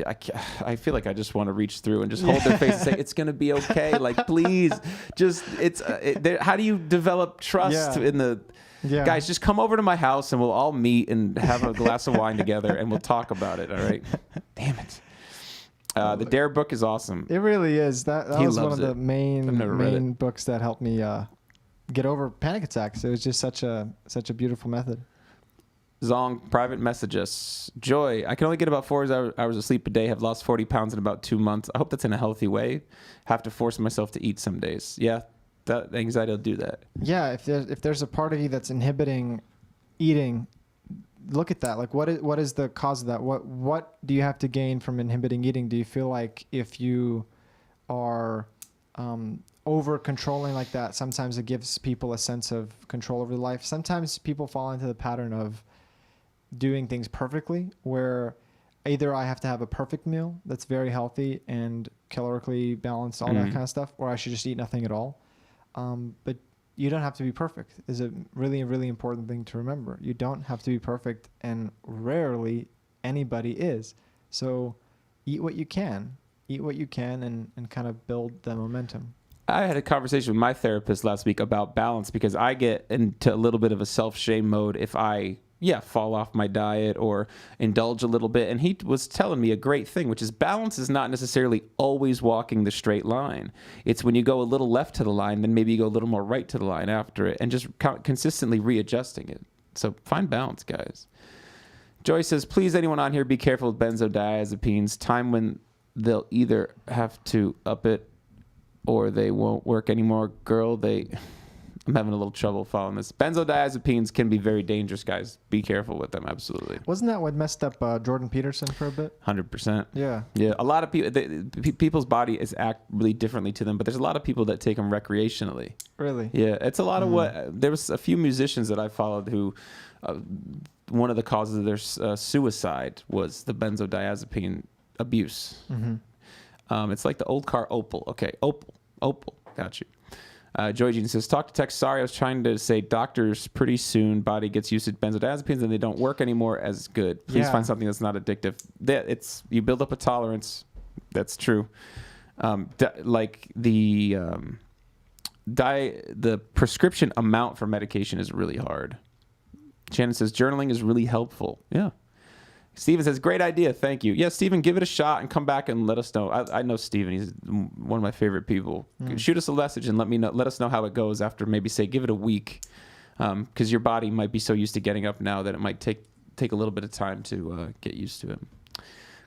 I feel like I just want to reach through and just hold their face and say, it's going to be okay. Like, please, just, how do you develop trust in the, guys, just come over to my house and we'll all meet and have a glass of wine together and we'll talk about it. All right. Damn it. The Dare book is awesome. It really is. That was one of the main books that helped me get over panic attacks. It was just such a beautiful method. Zong, private message us. Joy, I can only get about 4 hours of sleep a day. Have lost 40 pounds in about 2 months. I hope that's in a healthy way. Have to force myself to eat some days. Yeah, that anxiety will do that. Yeah, if there's a part of you that's inhibiting eating, look at that. Like, what is the cause of that? What do you have to gain from inhibiting eating? Do you feel like if you are over controlling like that, sometimes it gives people a sense of control over their life? Sometimes people fall into the pattern of doing things perfectly, where either I have to have a perfect meal that's very healthy and calorically balanced, all that kind of stuff, or I should just eat nothing at all. But you don't have to be perfect is a really, really important thing to remember. You don't have to be perfect, and rarely anybody is. So eat what you can and kind of build the momentum. I had a conversation with my therapist last week about balance because I get into a little bit of a self-shame mode if I fall off my diet or indulge a little bit. And he was telling me a great thing, which is balance is not necessarily always walking the straight line. It's when you go a little left to the line, then maybe you go a little more right to the line after it, and just consistently readjusting it. So find balance, guys. Joy says, please, anyone on here, be careful with benzodiazepines. Time when they'll either have to up it or they won't work anymore. Girl, I'm having a little trouble following this. Benzodiazepines can be very dangerous, guys. Be careful with them, absolutely. Wasn't that what messed up Jordan Peterson for a bit? 100%. Yeah. Yeah, a lot of people, people's body is act really differently to them, but there's a lot of people that take them recreationally. Really? Yeah, it's a lot of what, there was a few musicians that I followed who, one of the causes of their suicide was the benzodiazepine abuse. Mm-hmm. It's like the old car Opal. Okay, Opal, got you. Joy Jean says, talk to text. Sorry, I was trying to say doctors pretty soon body gets used to benzodiazepines and they don't work anymore as good. Please find something that's not addictive. You build up a tolerance. That's true. Like the prescription amount for medication is really hard. Shannon says, journaling is really helpful. Yeah. Steven says, great idea. Thank you. Yeah, Steven, give it a shot and come back and let us know. I know Steven. He's one of my favorite people. Shoot us a message and let us know how it goes after maybe give it a week. Because your body might be so used to getting up now that it might take a little bit of time to get used to it.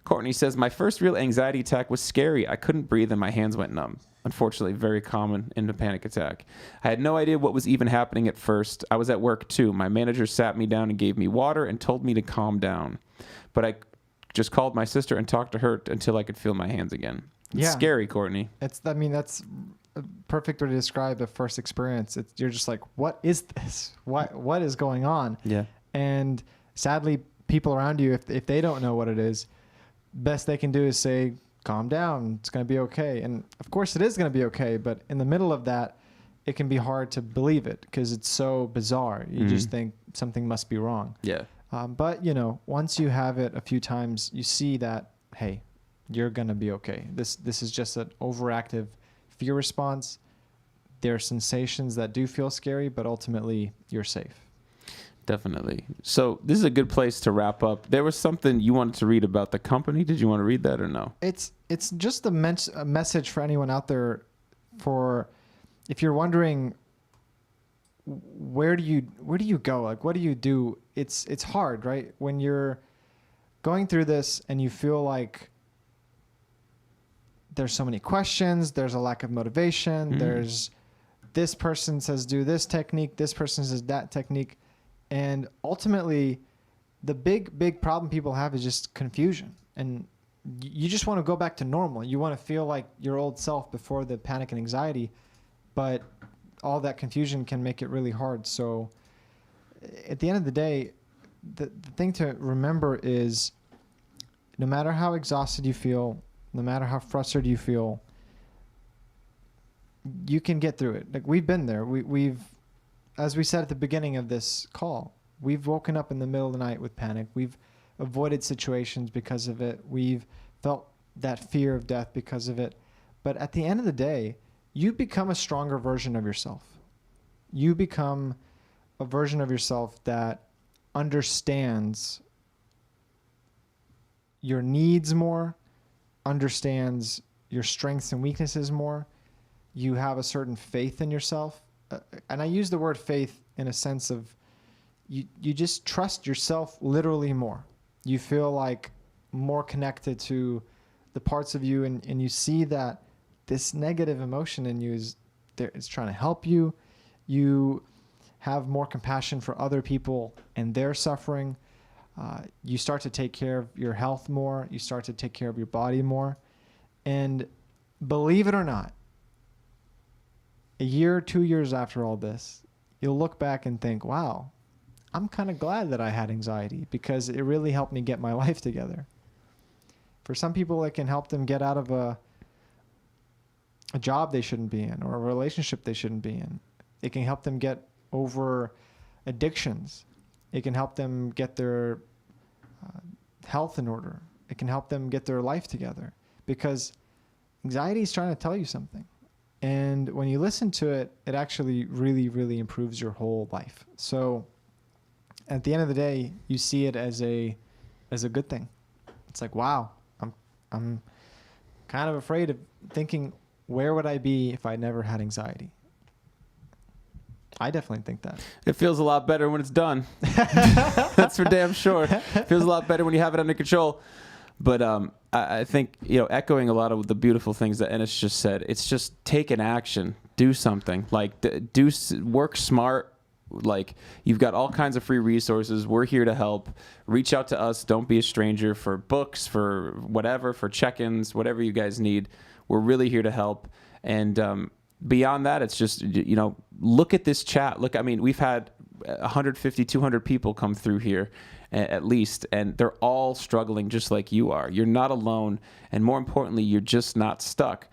Courtney says, my first real anxiety attack was scary. I couldn't breathe and my hands went numb. Unfortunately, very common in a panic attack. I had no idea what was even happening at first. I was at work too. My manager sat me down and gave me water and told me to calm down. But I just called my sister and talked to her until I could feel my hands again. It's scary, Courtney. That's a perfect way to describe a first experience. You're just like, what is this? What is going on? Yeah. And sadly, people around you, if they don't know what it is, best they can do is say, calm down, it's going to be okay. And of course it is going to be okay. But in the middle of that, it can be hard to believe it because it's so bizarre. You just think something must be wrong. Yeah. But, once you have it a few times, you see that, hey, you're going to be okay. This is just an overactive fear response. There are sensations that do feel scary, but ultimately you're safe. Definitely. So this is a good place to wrap up. There was something you wanted to read about the company. Did you want to read that or no? It's just a message for anyone out there. For if you're wondering, where do you go? Like, what do you do? It's hard, right? When you're going through this and you feel like there's so many questions, there's a lack of motivation, there's this person says do this technique, this person says that technique. And ultimately, the big problem people have is just confusion. And you just want to go back to normal. You want to feel like your old self before the panic and anxiety. But all that confusion can make it really hard. So at the end of the day, the thing to remember is no matter how exhausted you feel, no matter how frustrated you feel, you can get through it. Like, we've been there. We've, as we said at the beginning of this call, we've woken up in the middle of the night with panic. We've avoided situations because of it. We've felt that fear of death because of it. But at the end of the day, you become a stronger version of yourself. You become a version of yourself that understands your needs more, understands your strengths and weaknesses more. You have a certain faith in yourself. And I use the word faith in a sense of you just trust yourself literally more. You feel like more connected to the parts of you, and you see that this negative emotion in you is trying to help you. You have more compassion for other people and their suffering. You start to take care of your health more. You start to take care of your body more. And believe it or not, a year, 2 years after all this, you'll look back and think, wow, I'm kind of glad that I had anxiety because it really helped me get my life together. For some people, it can help them get out of a job they shouldn't be in or a relationship they shouldn't be in. It can help them get over addictions. It can help them get their health in order. It can help them get their life together because anxiety is trying to tell you something. And when you listen to it, it actually really, really improves your whole life. So at the end of the day, you see it as a good thing. It's like, wow, I'm kind of afraid of thinking, where would I be if I never had anxiety? I definitely think that. It feels a lot better when it's done. That's for damn sure. It feels a lot better when you have it under control. But I think, echoing a lot of the beautiful things that Enes just said, it's just take an action, do something, like work smart. Like, you've got all kinds of free resources. We're here to help. Reach out to us. Don't be a stranger for books, for whatever, for check-ins, whatever you guys need. We're really here to help. And beyond that, it's just, look at this chat. Look, I mean, we've had 150, 200 people come through here at least, and they're all struggling just like you are. You're not alone. And more importantly, you're just not stuck.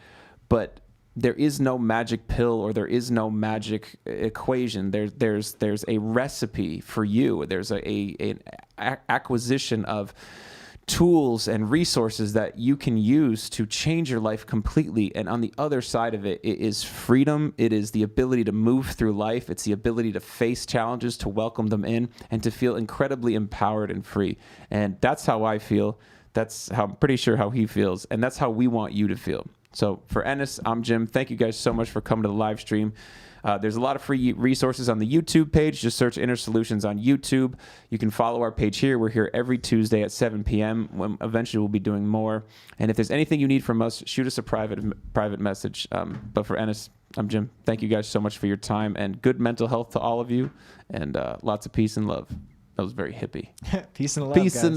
But there is no magic pill or there is no magic equation. There's a recipe for you. There's an acquisition of tools and resources that you can use to change your life completely. And on the other side of it, it is freedom. It is the ability to move through life. It's the ability to face challenges, to welcome them in, and to feel incredibly empowered and free. And that's how I feel. That's how I'm pretty sure how he feels. And that's how we want you to feel. So for Enes, I'm Jim. Thank you guys so much for coming to the live stream. There's a lot of free resources on the YouTube page. Just search Inner Solutions on YouTube. You can follow our page here. We're here every Tuesday at 7 p.m. When eventually we'll be doing more. And if there's anything you need from us, shoot us a private message. But for Enes, I'm Jim. Thank you guys so much for your time, and good mental health to all of you, and lots of peace and love. That was very hippie. Peace and love, Peace guys. and